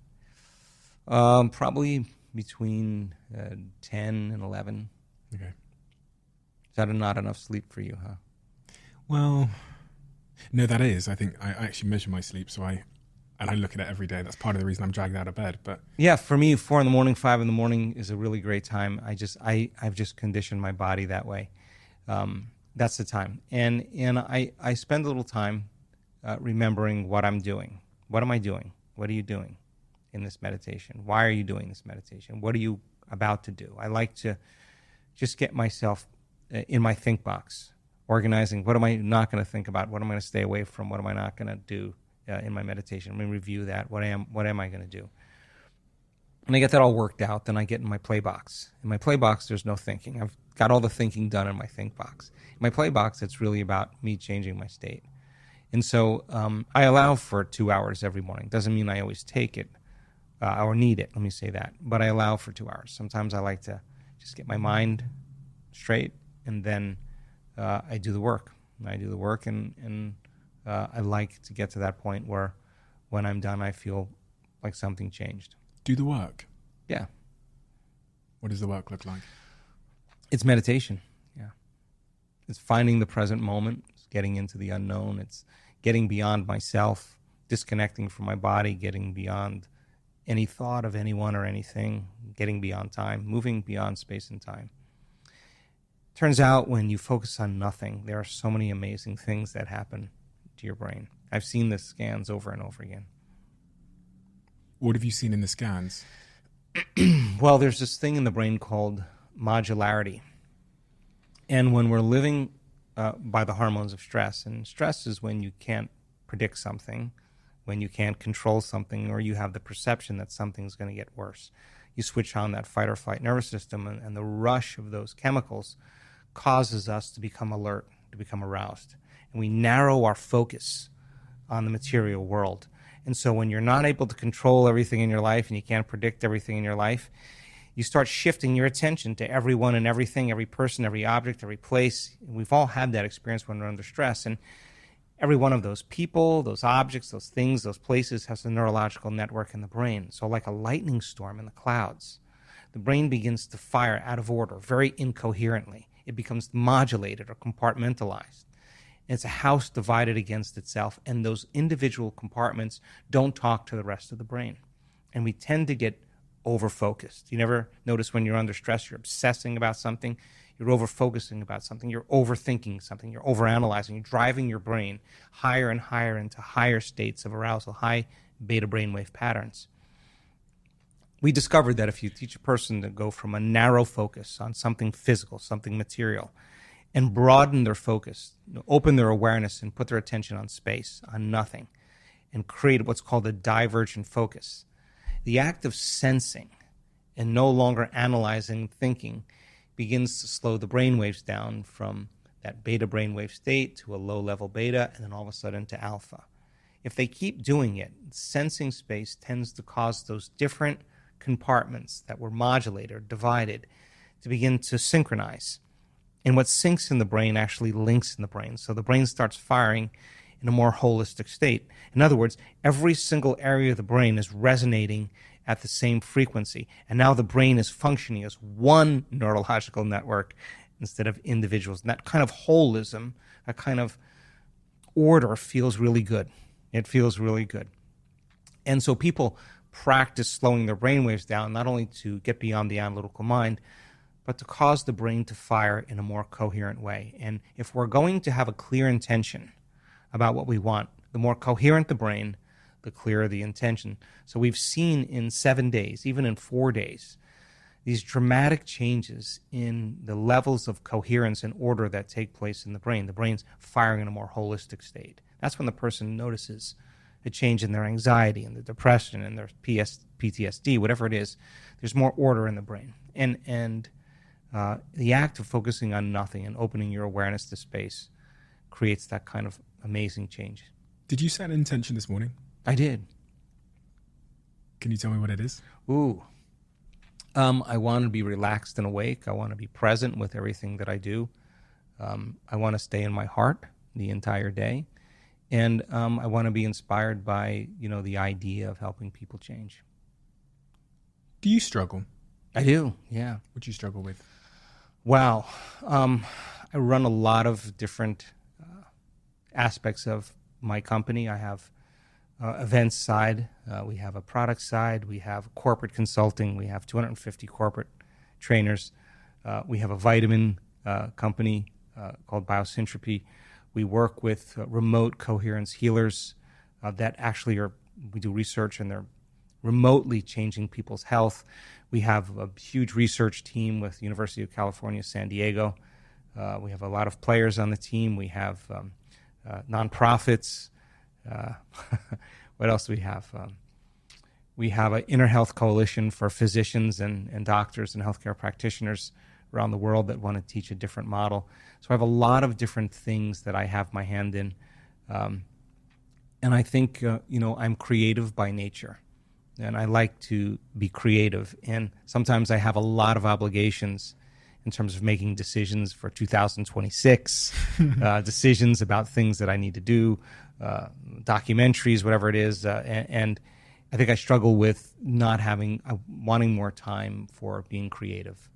Probably between 10 and 11.
Okay.
Is that not enough sleep for you, huh?
Well, no, that is. I think I actually measure my sleep, and I look at it every day. That's part of the reason I'm dragged out of bed. But
yeah, for me, 4 a.m, 5 a.m. is a really great time. I've just conditioned my body that way. That's the time, and I spend a little time remembering what I'm doing. What am I doing? What are you doing in this meditation? Why are you doing this meditation? What are you about to do? I like to just get myself in my think box, organizing what am I not going to think about, what am I going to stay away from, what am I not going to do in my meditation. I'm going to review that. What am I going to do? And I get that all worked out, then I get in my play box. In my play box, there's no thinking. I've got all the thinking done in my think box. In my play box, it's really about me changing my state. And so I allow for 2 hours every morning. Doesn't mean I always take it or need it, let me say that. But I allow for 2 hours. Sometimes I like to just get my mind straight, and then I do the work. And I like to get to that point where when I'm done, I feel like something changed.
Do the work?
Yeah.
What does the work look like?
It's meditation. Yeah. It's finding the present moment. It's getting into the unknown. It's getting beyond myself, disconnecting from my body, getting beyond any thought of anyone or anything, getting beyond time, moving beyond space and time. Turns out when you focus on nothing, there are so many amazing things that happen to your brain. I've seen the scans over and over again.
What have you seen in the scans?
Well, there's this thing in the brain called modularity. And when we're living by the hormones of stress, and stress is when you can't predict something, when you can't control something, or you have the perception that something's going to get worse. You switch on that fight or flight nervous system, and the rush of those chemicals causes us to become alert, to become aroused. And we narrow our focus on the material world. And so when you're not able to control everything in your life and you can't predict everything in your life, you start shifting your attention to everyone and everything, every person, every object, every place. And we've all had that experience when we're under stress. And every one of those people, those objects, those things, those places has a neurological network in the brain. So like a lightning storm in the clouds, the brain begins to fire out of order, very incoherently. It becomes modulated or compartmentalized. It's a house divided against itself, and those individual compartments don't talk to the rest of the brain. And we tend to get over-focused. You never notice when you're under stress, you're obsessing about something, you're over-focusing about something, you're overthinking something, you're overanalyzing, you're driving your brain higher and higher into higher states of arousal, high beta brainwave patterns. We discovered that if you teach a person to go from a narrow focus on something physical, something material, and broaden their focus, open their awareness and put their attention on space, on nothing, and create what's called a divergent focus. The act of sensing and no longer analyzing, thinking, begins to slow the brain waves down from that beta brainwave state to a low-level beta, and then all of a sudden to alpha. If they keep doing it, sensing space tends to cause those different compartments that were modulated or divided to begin to synchronize. And what syncs in the brain actually links in the brain. So the brain starts firing in a more holistic state. In other words, every single area of the brain is resonating at the same frequency. And now the brain is functioning as one neurological network instead of individuals. And that kind of holism, that kind of order feels really good. It feels really good. And so people practice slowing their brainwaves down, not only to get beyond the analytical mind, but to cause the brain to fire in a more coherent way. And if we're going to have a clear intention about what we want, the more coherent the brain, the clearer the intention. So we've seen in 7 days, even in 4 days, these dramatic changes in the levels of coherence and order that take place in the brain. The brain's firing in a more holistic state. That's when the person notices a change in their anxiety and their depression and their PTSD, whatever it is. There's more order in the brain. And the act of focusing on nothing and opening your awareness to space creates that kind of amazing change.
Did you set an intention this morning?
I did.
Can you tell me what it is?
Ooh. I want to be relaxed and awake. I want to be present with everything that I do. I want to stay in my heart the entire day. And I want to be inspired by, the idea of helping people change.
Do you struggle?
I do, yeah.
What do you struggle with?
Wow. I run a lot of different aspects of my company. I have events side, we have a product side, we have corporate consulting, we have 250 corporate trainers, we have a vitamin company called Biosyntropy. We work with remote coherence healers that actually we do research and they're remotely changing people's health. We have a huge research team with University of California, San Diego. We have a lot of players on the team. We have nonprofits. What else do we have? We have an inner health coalition for physicians and doctors and healthcare practitioners around the world that want to teach a different model. So I have a lot of different things that I have my hand in. And I think, I'm creative by nature. And I like to be creative. And sometimes I have a lot of obligations in terms of making decisions for 2026, decisions about things that I need to do, documentaries, whatever it is. And I think I struggle with wanting more time for being creative.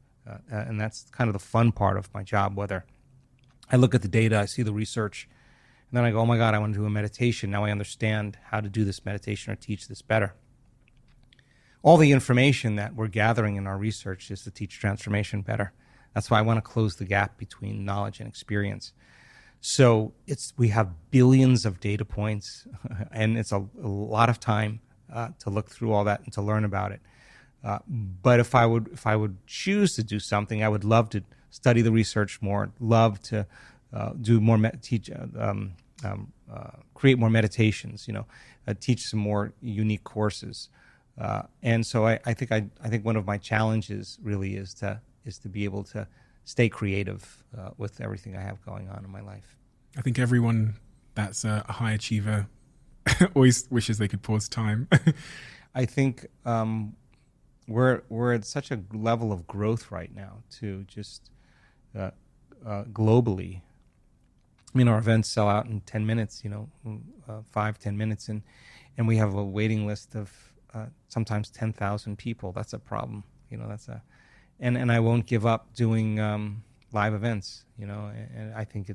And that's kind of the fun part of my job, whether I look at the data, I see the research, and then I go, oh my God, I want to do a meditation. Now I understand how to do this meditation or teach this better. All the information that we're gathering in our research is to teach transformation better. That's why I want to close the gap between knowledge and experience. So we have billions of data points, and it's a lot of time to look through all that and to learn about it. But if I would choose to do something, I would love to study the research more, love to do more, create more meditations, teach some more unique courses. And so I think one of my challenges really is to be able to stay creative with everything I have going on in my life.
I think everyone that's a high achiever always wishes they could pause time.
I think we're at such a level of growth right now, too, just globally. I mean, our events sell out in 10 minutes, 5-10 minutes, and we have a waiting list of sometimes 10,000 people. That's a problem, and I won't give up doing live events, and I think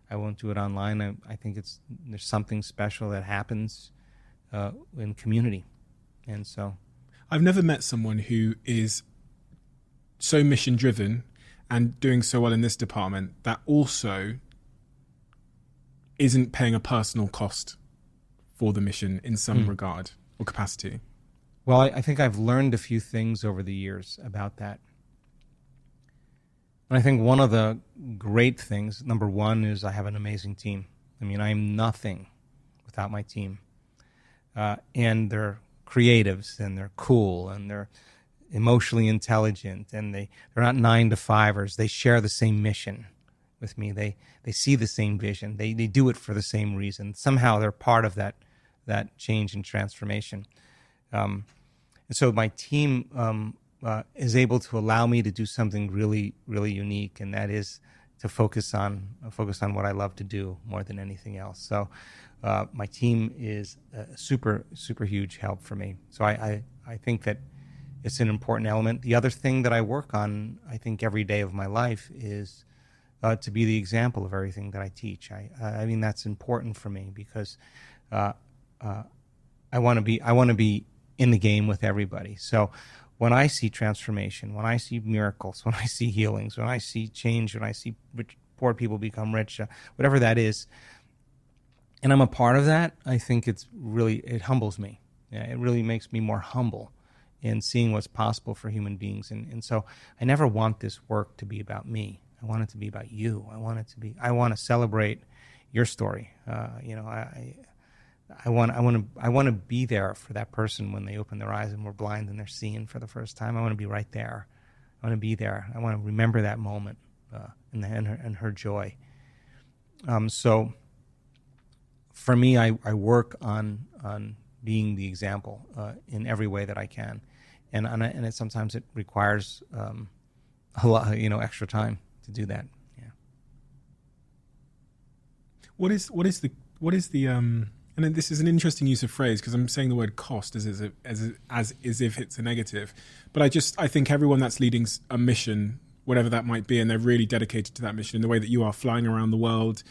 I won't do it online. I think there's something special that happens in community, and so.
I've never met someone who is so mission driven and doing so well in this department that also isn't paying a personal cost for the mission in some regard or capacity.
Well, I think I've learned a few things over the years about that. And I think one of the great things, number one, is I have an amazing team. I mean, I am nothing without my team. And they're creatives, and they're cool, and they're emotionally intelligent, and they're not 9-to-5ers. They share the same mission with me. They see the same vision. They do it for the same reason. Somehow they're part of that change and transformation. And so my team is able to allow me to do something really, really unique, and that is to focus on what I love to do more than anything else. So my team is a super, super huge help for me. So I think that it's an important element. The other thing that I work on, I think, every day of my life is to be the example of everything that I teach. I mean, that's important for me because I I want to be in the game with everybody. So when I see transformation, when I see miracles, when I see healings, when I see change, when I see poor people become rich, whatever that is, and I'm a part of that, I think it humbles me. Yeah, it really makes me more humble in seeing what's possible for human beings. And so I never want this work to be about me. I want it to be about you. I want to celebrate your story. I want to be there for that person when they open their eyes and we're blind and they're seeing for the first time. I want to be right there. I want to be there. I want to remember that moment and her joy. So for me, I work on being the example in every way that I can, and sometimes it requires a lot, extra time to do that. Yeah.
What is the and this is an interesting use of phrase, because I'm saying the word cost as if it's a negative, but I think everyone that's leading a mission, whatever that might be, and they're really dedicated to that mission in the way that you are, flying around the world,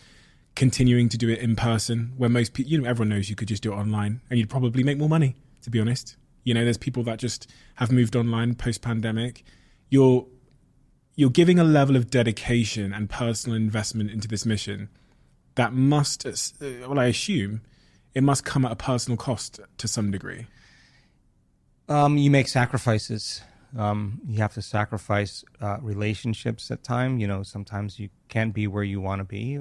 continuing to do it in person, where most people, everyone knows you could just do it online and you'd probably make more money, to be honest. There's people that just have moved online post-pandemic. You're giving a level of dedication and personal investment into this mission that must, I assume, it must come at a personal cost to some degree.
You make sacrifices. You have to sacrifice relationships at times. Sometimes you can't be where you want to be.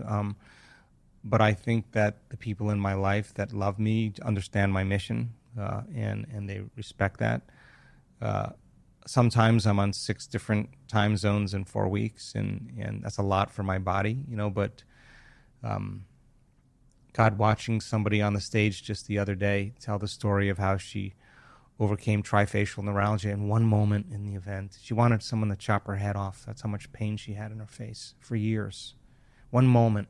But I think that the people in my life that love me understand my mission, and they respect that. Sometimes I'm on 6 different time zones in 4 weeks, and that's a lot for my body, but God, watching somebody on the stage just the other day tell the story of how she overcame trifacial neuralgia in one moment in the event. She wanted someone to chop her head off. That's how much pain she had in her face for years. One moment.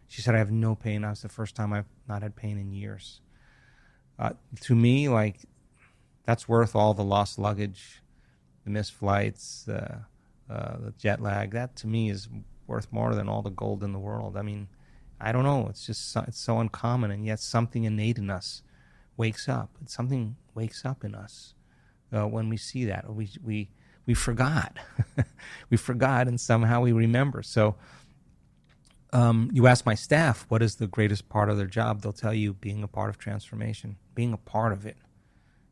She said, I have no pain. That was the first time I've not had pain in years. To me, that's worth all the lost luggage, the missed flights, the jet lag. That, to me, is worth more than all the gold in the world. I mean, I don't know. It's just it's so uncommon, and yet something innate in us wakes up. Something wakes up in us when we see that. We forgot. We forgot, and somehow we remember. So you ask my staff, what is the greatest part of their job? They'll tell you being a part of transformation, being a part of it,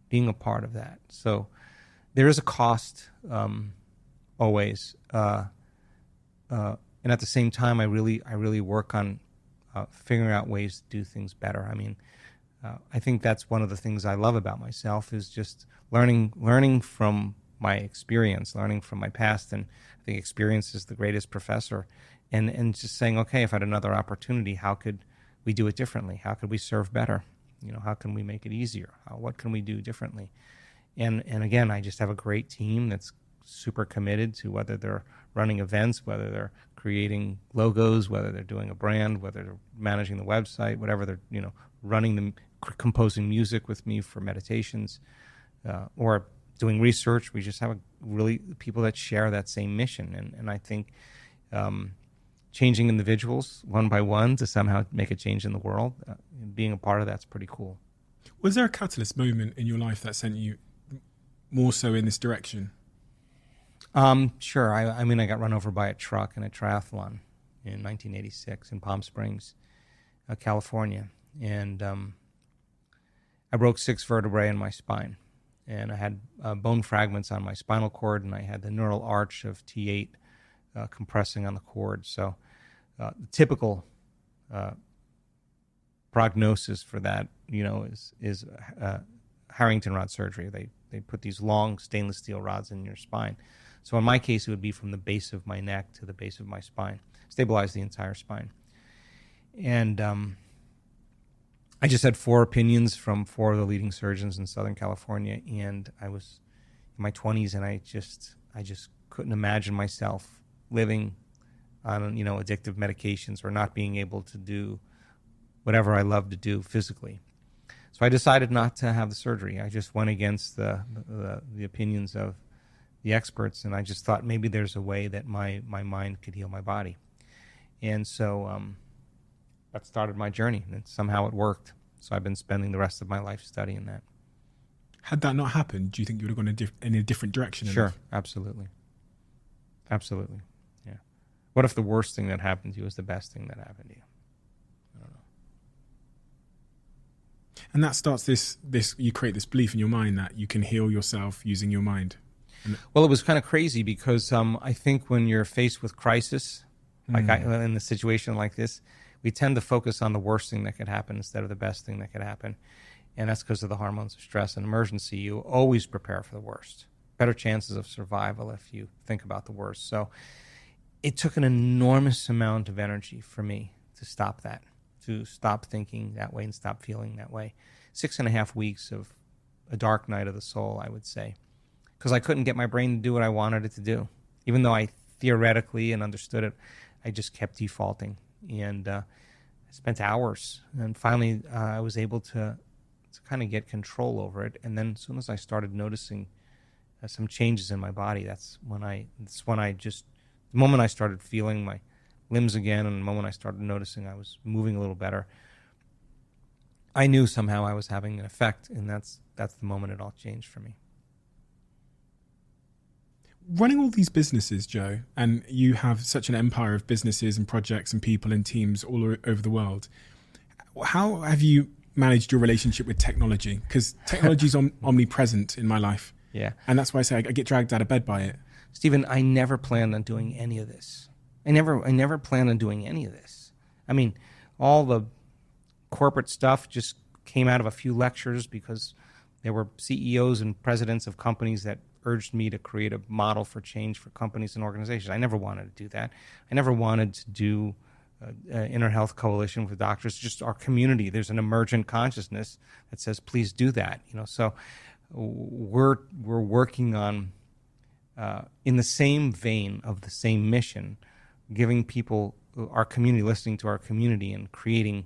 being a part of that. So there is a cost always. And at the same time, I really work on figuring out ways to do things better. I mean, I think that's one of the things I love about myself is just learning from my experience, learning from my past. And I think experience is the greatest professor. And just saying, okay, if I had another opportunity, how could we do it differently? How could we serve better? How can we make it easier? What can we do differently? And again, I just have a great team that's super committed to whether they're running events, whether they're creating logos, whether they're doing a brand, whether they're managing the website, whatever they're, composing music with me for meditations, or doing research. We just have really people that share that same mission. And I think changing individuals one by one to somehow make a change in the world, being a part of that's pretty cool.
Was there a catalyst moment in your life that sent you more so in this direction?
Sure. I mean, I got run over by a truck in a triathlon in 1986 in Palm Springs, California. And I broke 6 vertebrae in my spine. And I had bone fragments on my spinal cord, and I had the neural arch of T8 compressing on the cord. So the typical prognosis for that, is Harrington rod surgery. They put these long stainless steel rods in your spine. So in my case, it would be from the base of my neck to the base of my spine, stabilize the entire spine. And I just had 4 opinions from 4 of the leading surgeons in Southern California, and I was in my 20s, and I just couldn't imagine myself living on addictive medications or not being able to do whatever I love to do physically. So I decided not to have the surgery. I just went against the opinions of the experts, and I just thought maybe there's a way that my mind could heal my body. And so that started my journey, and somehow it worked. So I've been spending the rest of my life studying that.
Had that not happened, do you think you would have gone in a different direction?
Sure, absolutely. Absolutely, yeah. What if the worst thing that happened to you was the best thing that happened to you? I don't know.
And that starts this you create this belief in your mind that you can heal yourself using your mind.
Well, it was kind of crazy because I think when you're faced with crisis, like in a situation like this, we tend to focus on the worst thing that could happen instead of the best thing that could happen. And that's because of the hormones of stress and emergency. You always prepare for the worst. Better chances of survival if you think about the worst. So it took an enormous amount of energy for me to stop that, to stop thinking that way and stop feeling that way. 6.5 weeks of a dark night of the soul, I would say, because I couldn't get my brain to do what I wanted it to do. Even though I theoretically and understood it, I just kept defaulting. And I spent hours. And finally, I was able to kind of get control over it. And then as soon as I started noticing some changes in my body, the moment I started feeling my limbs again and the moment I started noticing I was moving a little better, I knew somehow I was having an effect, and that's the moment it all changed for me.
Running all these businesses, Joe, and you have such an empire of businesses and projects and people and teams all over the world, how have you managed your relationship with technology? Because technology is omnipresent in my life.
Yeah.
And that's why I say I get dragged out of bed by it.
Stephen, I never planned on doing any of this. I never planned on doing any of this. I mean, all the corporate stuff just came out of a few lectures because there were CEOs and presidents of companies that urged me to create a model for change for companies and organizations. I never wanted to do that. I never wanted to do inner health coalition with doctors, just our community. There's an emergent consciousness that says, please do that. So we're working on, in the same vein of the same mission, giving people, our community, listening to our community and creating,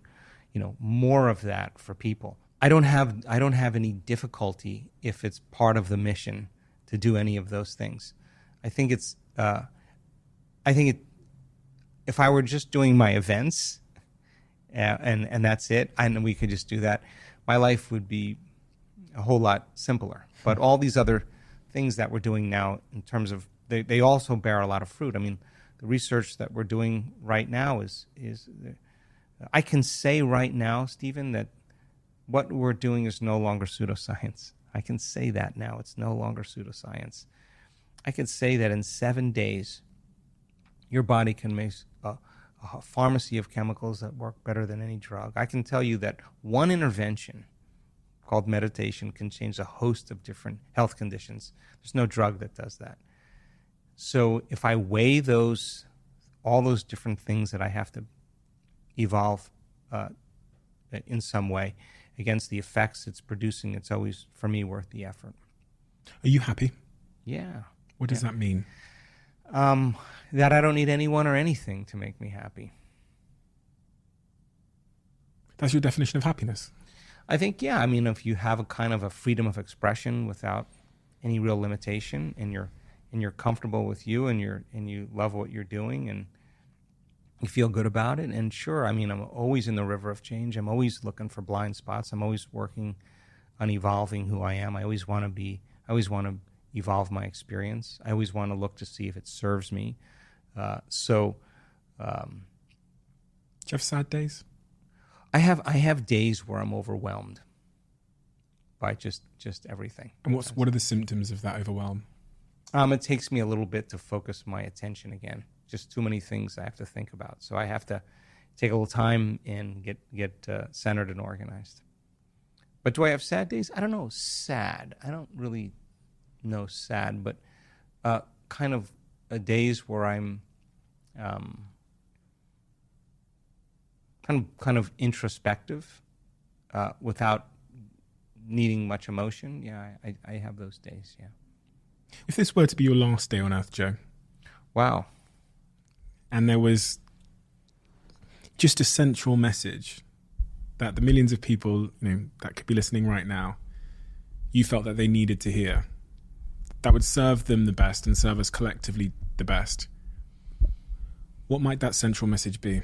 more of that for people. I don't have any difficulty if it's part of the mission to do any of those things. If I were just doing my events and that's it, and we could just do that, my life would be a whole lot simpler. But all these other things that we're doing now, in terms of, they also bear a lot of fruit. I mean, the research that we're doing right now is I can say right now, Stephen, that what we're doing is no longer pseudoscience. I can say that now. It's no longer pseudoscience. I can say that in 7 days, your body can make a pharmacy of chemicals that work better than any drug. I can tell you that one intervention called meditation can change a host of different health conditions. There's no drug that does that. So if I weigh all those different things that I have to evolve in some way against the effects it's producing, it's always, for me, worth the effort.
Are you happy?
Yeah.
What does that mean?
That I don't need anyone or anything to make me happy.
That's your definition of happiness?
I think, yeah. I mean, if you have a kind of a freedom of expression without any real limitation, and you're comfortable with you, and you love what you're doing, and you feel good about it, and sure, I mean, I'm always in the river of change. I'm always looking for blind spots. I'm always working on evolving who I am. I always want to evolve my experience. I always want to look to see if it serves me. Do you
have sad days?
I have days where I'm overwhelmed by just everything.
And what are the symptoms of that overwhelm?
It takes me a little bit to focus my attention again. Just too many things I have to think about. So I have to take a little time and get centered and organized. But do I have sad days? I don't know. Sad. I don't really know sad, but kind of days where I'm kind of introspective without needing much emotion. Yeah, I have those days, yeah.
If this were to be your last day on Earth, Joe.
Wow.
And there was just a central message that the millions of people that could be listening right now, you felt that they needed to hear, that would serve them the best and serve us collectively the best. What might that central message be?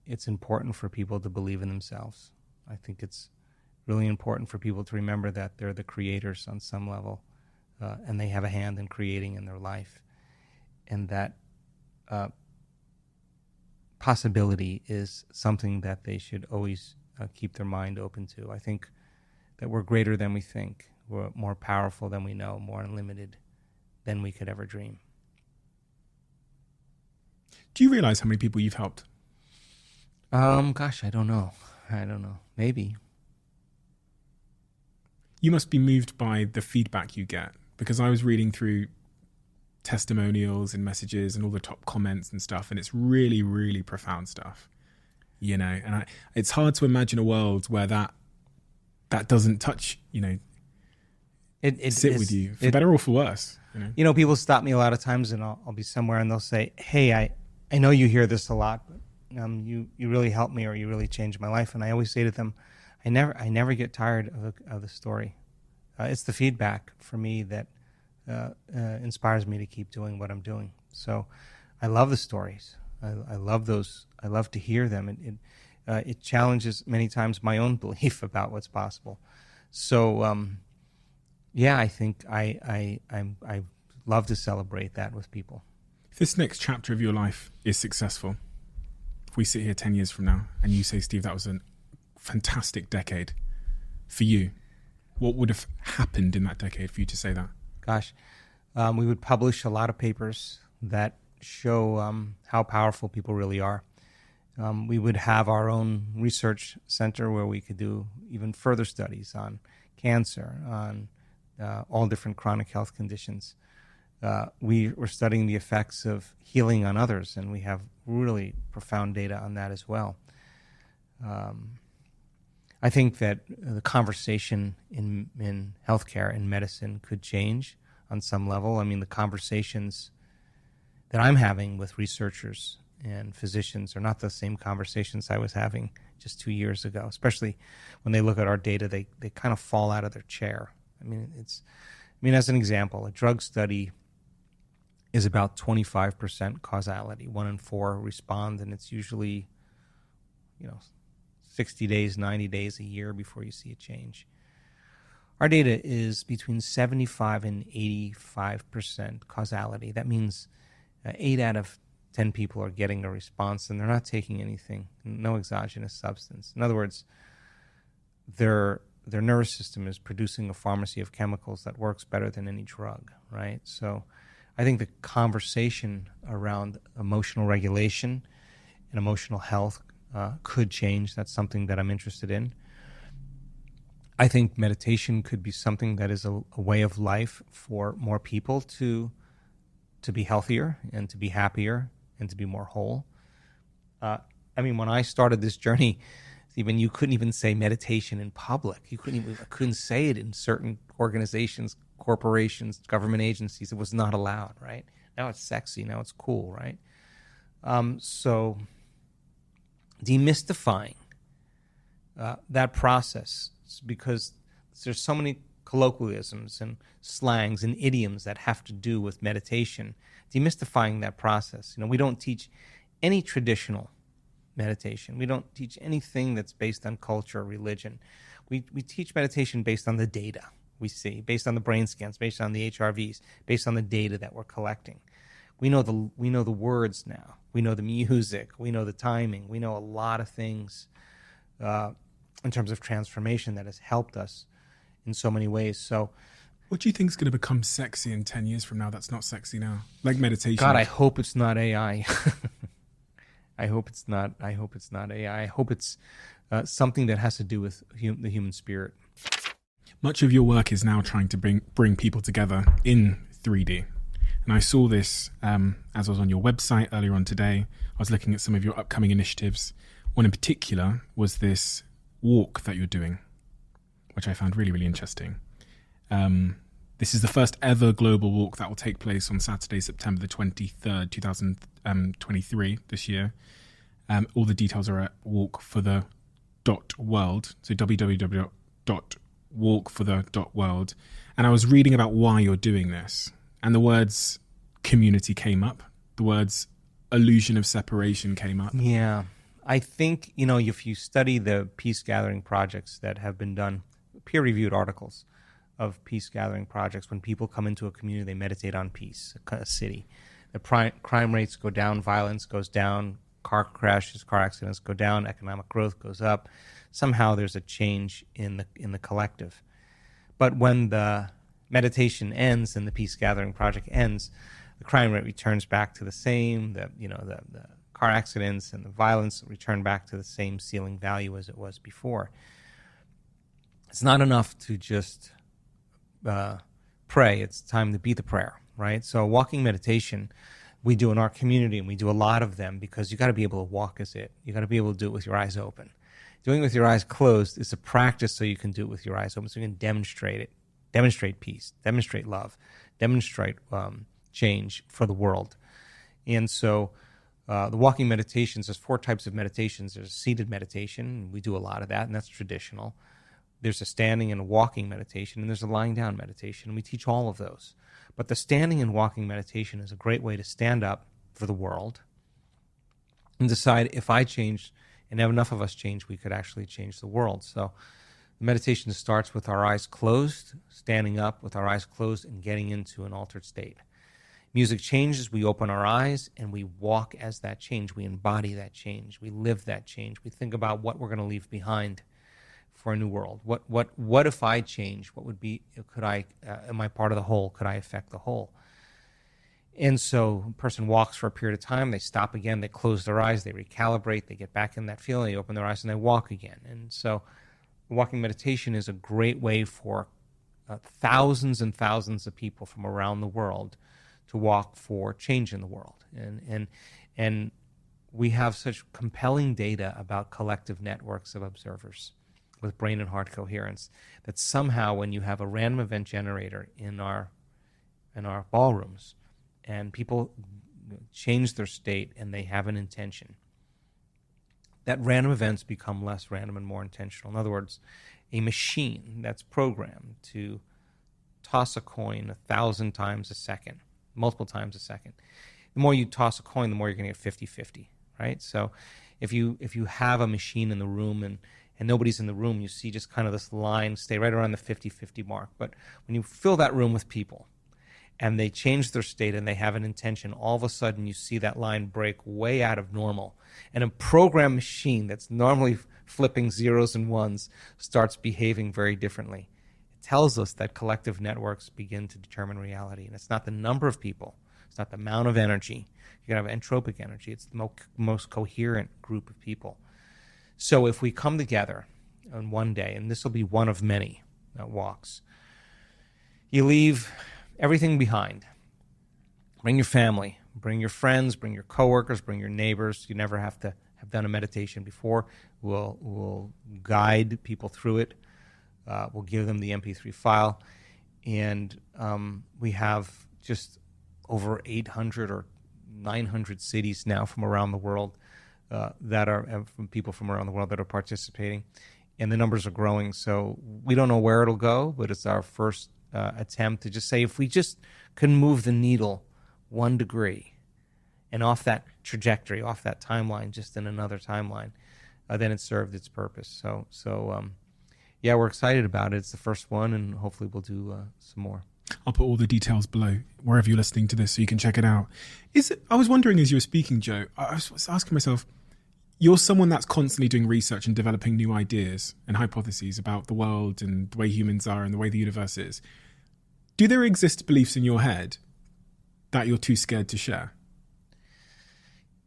It's important for people to believe in themselves. I think it's really important for people to remember that they're the creators on some level, and they have a hand in creating in their life, and that possibility is something that they should always keep their mind open to. I think that we're greater than we think. We're more powerful than we know, more unlimited than we could ever dream.
Do you realize how many people you've helped?
Gosh, I don't know. Maybe.
You must be moved by the feedback you get, because I was reading through testimonials and messages and all the top comments and stuff, and it's really, really profound stuff, you know. And it's hard to imagine a world where that doesn't touch, you know, sit with you, for better or for worse. You know, people stop me a lot of times, and I'll be somewhere, and they'll say, "Hey, I know you hear this a lot, but you really helped me, or you really changed my life." And I always say to them, I never get tired of the story. It's the feedback for me that inspires me to keep doing what I'm doing. So I love the stories. I love those. I love to hear them. It challenges many times my own belief about what's possible. So yeah, I think I love to celebrate that with people. If this next chapter of your life is successful, if we sit here 10 years from now and you say, Steve, that was a fantastic decade for you, what would have happened in that decade for you to say that?
Gosh, we would publish a lot of papers that show how powerful people really are. We would have our own research center where we could do even further studies on cancer, on all different chronic health conditions. We were studying the effects of healing on others, and we have really profound data on that as well. I think that the conversation in healthcare and medicine could change on some level. I mean, the conversations that I'm having with researchers and physicians are not the same conversations I was having just 2 years ago, especially when they look at our data, they kind of fall out of their chair. I mean, as an example, a drug study is about 25% causality. 1 in 4 respond, and it's usually, 60 days, 90 days, a year before you see a change. Our data is between 75 and 85% causality. That means 8 out of 10 people are getting a response, and they're not taking anything, no exogenous substance. In other words, their nervous system is producing a pharmacy of chemicals that works better than any drug, right? So I think the conversation around emotional regulation and emotional health could change. That's something that I'm interested in. I think meditation could be something that is a way of life for more people to be healthier and to be happier and to be more whole. When I started this journey, Stephen, you couldn't even say meditation in public. I couldn't say it in certain organizations, corporations, government agencies. It was not allowed, right? Now it's sexy. Now it's cool, right? So demystifying that process, because there's so many colloquialisms and slangs and idioms that have to do with meditation, demystifying that process. We don't teach any traditional meditation. We don't teach anything that's based on culture or religion. We teach meditation based on the data we see, based on the brain scans, based on the HRVs, based on the data that we're collecting. We know the words now. We know the music. We know the timing. We know a lot of things in terms of transformation that has helped us in so many ways. So,
what do you think is going to become sexy in 10 years from now that's not sexy now? Like meditation.
God, I hope it's not AI. I hope it's not AI. I hope it's something that has to do with the human spirit.
Much of your work is now trying to bring people together in 3D. And I saw this as I was on your website earlier on today. I was looking at some of your upcoming initiatives. One in particular was this walk that you're doing, which I found really, really interesting. This is the first ever global walk that will take place on Saturday, September the 23rd, 2023, this year. All the details are at walkforthe.world, so www.walkforthe.world. And I was reading about why you're doing this. And the words community came up. The words illusion of separation came up.
Yeah. I think, if you study the peace gathering projects that have been done, peer-reviewed articles of peace gathering projects, when people come into a community, they meditate on peace, a city. The crime rates go down, violence goes down, car crashes, car accidents go down, economic growth goes up. Somehow there's a change in the collective. But when the meditation ends and the peace gathering project ends, the crime rate returns back to the same. The car accidents and the violence return back to the same ceiling value as it was before. It's not enough to just pray. It's time to be the prayer, right? So walking meditation we do in our community, and we do a lot of them because you got to be able to walk as it. You got to be able to do it with your eyes open. Doing it with your eyes closed is a practice so you can do it with your eyes open, so you can demonstrate it, demonstrate peace, demonstrate love, demonstrate change for the world. And so the walking meditations, there's 4 types of meditations. There's a seated meditation. We do a lot of that, and that's traditional. There's a standing and a walking meditation, and there's a lying down meditation, and we teach all of those. But the standing and walking meditation is a great way to stand up for the world and decide, if I change and have enough of us change, we could actually change the world. So the meditation starts with our eyes closed, standing up with our eyes closed and getting into an altered state. Music changes, we open our eyes and we walk as that change. We embody that change. We live that change. We think about what we're going to leave behind for a new world. What if I change? What would be, am I part of the whole? Could I affect the whole? And so a person walks for a period of time, they stop again, they close their eyes, they recalibrate, they get back in that feeling, they open their eyes and they walk again. And so walking meditation is a great way for thousands and thousands of people from around the world to walk for change in the world. And we have such compelling data about collective networks of observers with brain and heart coherence that somehow when you have a random event generator in our ballrooms and people change their state and they have an intention, that random events become less random and more intentional. In other words, a machine that's programmed to toss a coin 1,000 times a second, multiple times a second. The more you toss a coin, the more you're going to get 50-50, right? So if you have a machine in the room and nobody's in the room, you see just kind of this line stay right around the 50-50 mark. But when you fill that room with people and they change their state and they have an intention, all of a sudden you see that line break way out of normal. And a program machine that's normally flipping zeros and ones starts behaving very differently. It tells us that collective networks begin to determine reality. And it's not the number of people. It's not the amount of energy. You can have entropic energy. It's the most coherent group of people. So if we come together on one day, and this will be one of many walks, you leave everything behind. Bring your family, bring your friends, bring your coworkers, bring your neighbors. You never have to have done a meditation before. We'll guide people through it. We'll give them the MP3 file. And we have just over 800 or 900 cities now from around the world that are from people from around the world that are participating, and the numbers are growing. So we don't know where it'll go, but it's our first attempt to just say, if we just can move the needle 1 degree and off that trajectory, off that timeline, just in another timeline, then it served its purpose. So yeah, we're excited about it. It's the first one, and hopefully we'll do some more.
I'll put all the details below, wherever you're listening to this, so you can check it out. I was wondering as you were speaking, Joe, I was asking myself, you're someone that's constantly doing research and developing new ideas and hypotheses about the world and the way humans are and the way the universe is. Do there exist beliefs in your head that you're too scared to share?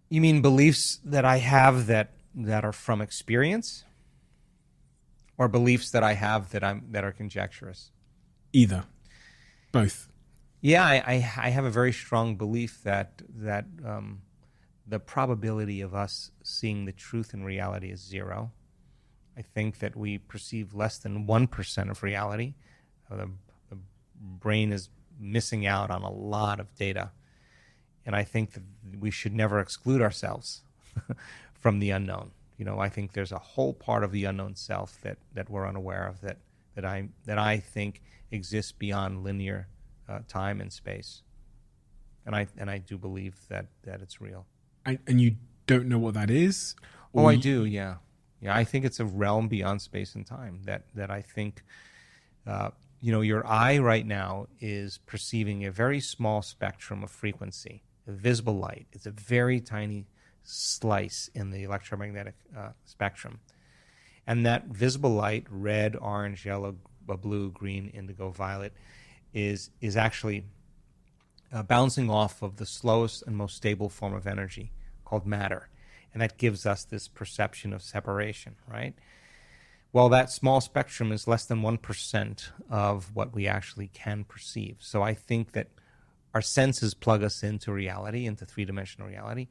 You mean beliefs that I have that are from experience, or beliefs that I have that are conjecturous?
Either. Both.
Yeah, I have a very strong belief that the probability of us seeing the truth in reality is 0. I think that we perceive less than 1% of reality. The brain is missing out on a lot of data. And I think that we should never exclude ourselves from the unknown. I think there's a whole part of the unknown self that we're unaware of that I think exists beyond linear time and space. And I do believe that it's real.
And you don't know what that is?
Oh, I do, yeah. Yeah, I think it's a realm beyond space and time that I think, your eye right now is perceiving a very small spectrum of frequency, a visible light. It's a very tiny slice in the electromagnetic spectrum. And that visible light, red, orange, yellow, blue, green, indigo, violet, is actually bouncing off of the slowest and most stable form of energy called matter. And that gives us this perception of separation, right? Well, that small spectrum is less than 1% of what we actually can perceive. So I think that our senses plug us into reality, into three-dimensional reality.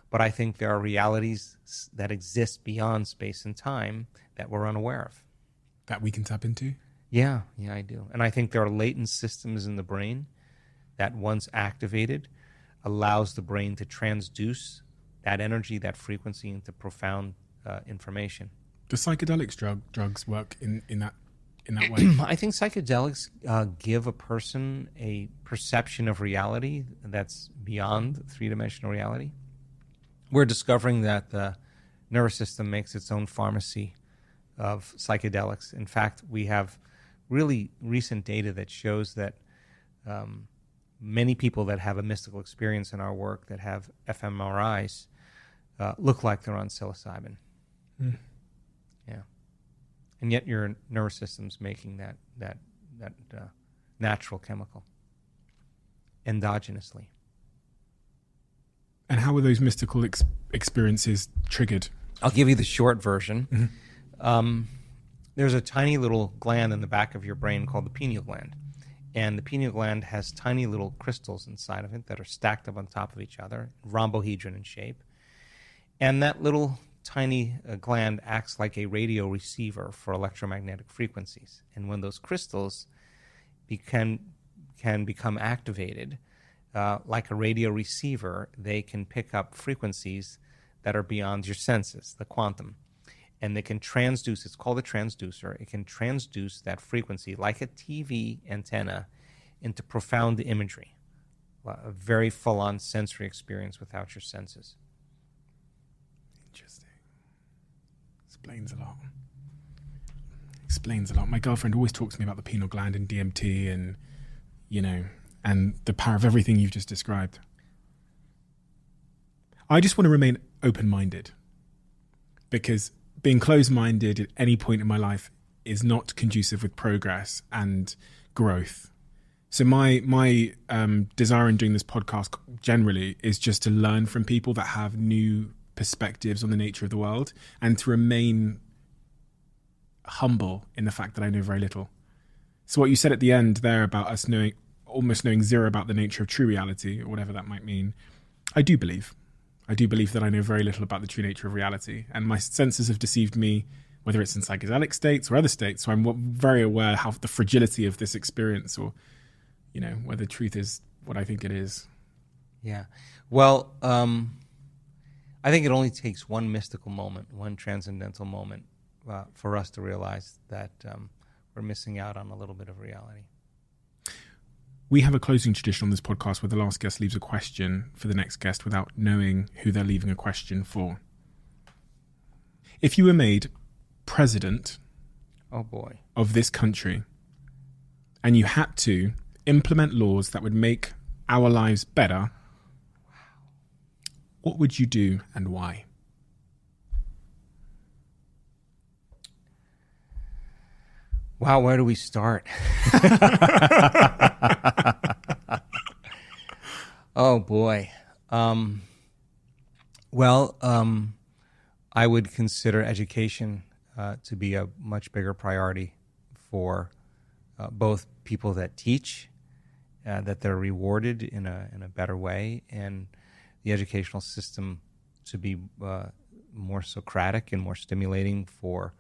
But I think there are realities that exist beyond space and time that we're unaware of.
That we can tap into?
Yeah, I do. And I think there are latent systems in the brain that once activated allows the brain to transduce that energy, that frequency into profound information.
Do psychedelics drugs work in that way?
I think psychedelics give a person a perception of reality that's beyond three-dimensional reality. We're discovering that the nervous system makes its own pharmacy of psychedelics. In fact, we have really recent data that shows that many people that have a mystical experience in our work that have fMRIs look like they're on psilocybin. Mm. Yeah. And yet your nervous system's making that natural chemical endogenously.
And how are those mystical experiences triggered?
I'll give you the short version. Mm-hmm. There's a tiny little gland in the back of your brain called the pineal gland. And the pineal gland has tiny little crystals inside of it that are stacked up on top of each other, rhombohedron in shape. And that little tiny gland acts like a radio receiver for electromagnetic frequencies. And when those crystals can become activated, like a radio receiver, they can pick up frequencies that are beyond your senses, the quantum. And they can transduce, it's called a transducer, it can transduce that frequency like a TV antenna into profound imagery, a very full-on sensory experience without your senses.
Interesting. Explains a lot. My girlfriend always talks to me about the pineal gland and DMT and, and the power of everything you've just described. I just want to remain open-minded because being closed-minded at any point in my life is not conducive with progress and growth. So my desire in doing this podcast generally is just to learn from people that have new perspectives on the nature of the world and to remain humble in the fact that I know very little. So what you said at the end there about us almost knowing zero about the nature of true reality, or whatever that might mean, I do believe that I know very little about the true nature of reality, and my senses have deceived me, whether it's in psychedelic states or other states. So I'm very aware how the fragility of this experience, or whether truth is what I think it is.
Yeah. Well, I think it only takes one mystical moment, one transcendental moment, for us to realize that we're missing out on a little bit of reality.
We have a closing tradition on this podcast where the last guest leaves a question for the next guest without knowing who they're leaving a question for. If you were made president of this country and you had to implement laws that would make our lives better, what would you do and why?
Wow, where do we start? Oh, boy. I would consider education to be a much bigger priority for both people that teach, that they're rewarded in a better way, and the educational system to be more Socratic and more stimulating for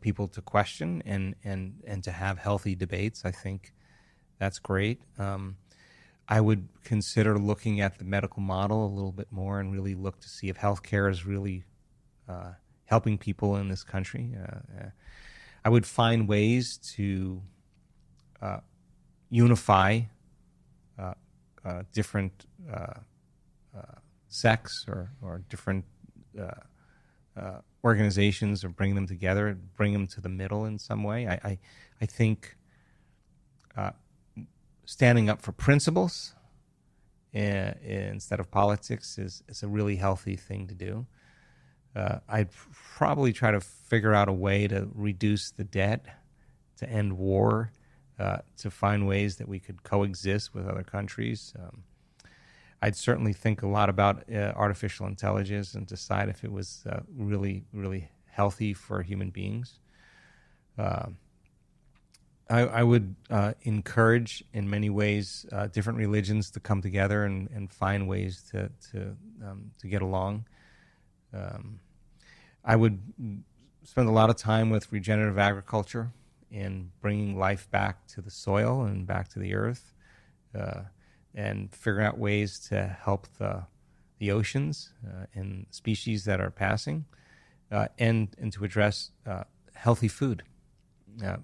people to question and to have healthy debates. I think that's great. I would consider looking at the medical model a little bit more and really look to see if healthcare is really helping people in this country. I would find ways to unify different sects or different organizations or bring them together, bring them to the middle in some way. I think standing up for principles instead of politics is a really healthy thing to do. I'd probably try to figure out a way to reduce the debt, to end war, to find ways that we could coexist with other countries. I'd certainly think a lot about artificial intelligence and decide if it was really, really healthy for human beings. I would encourage, in many ways, different religions to come together and find ways to get along. I would spend a lot of time with regenerative agriculture and bringing life back to the soil and back to the earth, and figuring out ways to help the oceans and species that are passing, and to address healthy food.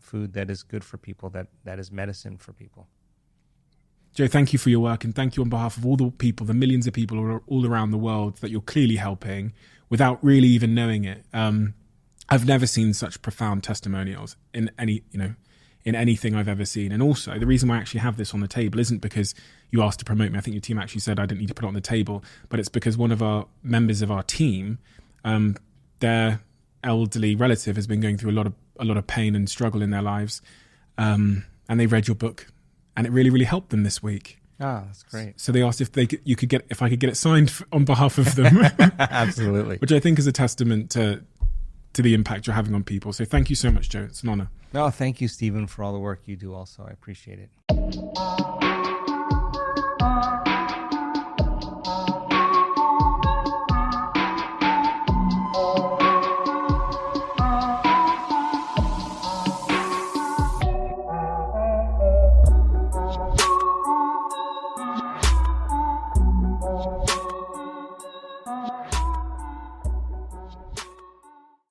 Food that is good for people, that is medicine for people.
Joe, thank you for your work, and thank you on behalf of all the people, the millions of people all around the world that you're clearly helping without really even knowing it. I've never seen such profound testimonials in anything I've ever seen. And also, the reason why I actually have this on the table isn't because you asked to promote me. I think your team actually said I didn't need to put it on the table, but it's because one of our members of our team, their elderly relative has been going through a lot of pain and struggle in their lives, and they read your book, and it really, really helped them this week.
Ah, that's great.
So they asked if I could get it signed on behalf of them.
Absolutely.
Which I think is a testament to the impact you're having on people. So thank you so much, Joe. It's an honor.
No, thank you, Stephen, for all the work you do also. I appreciate it.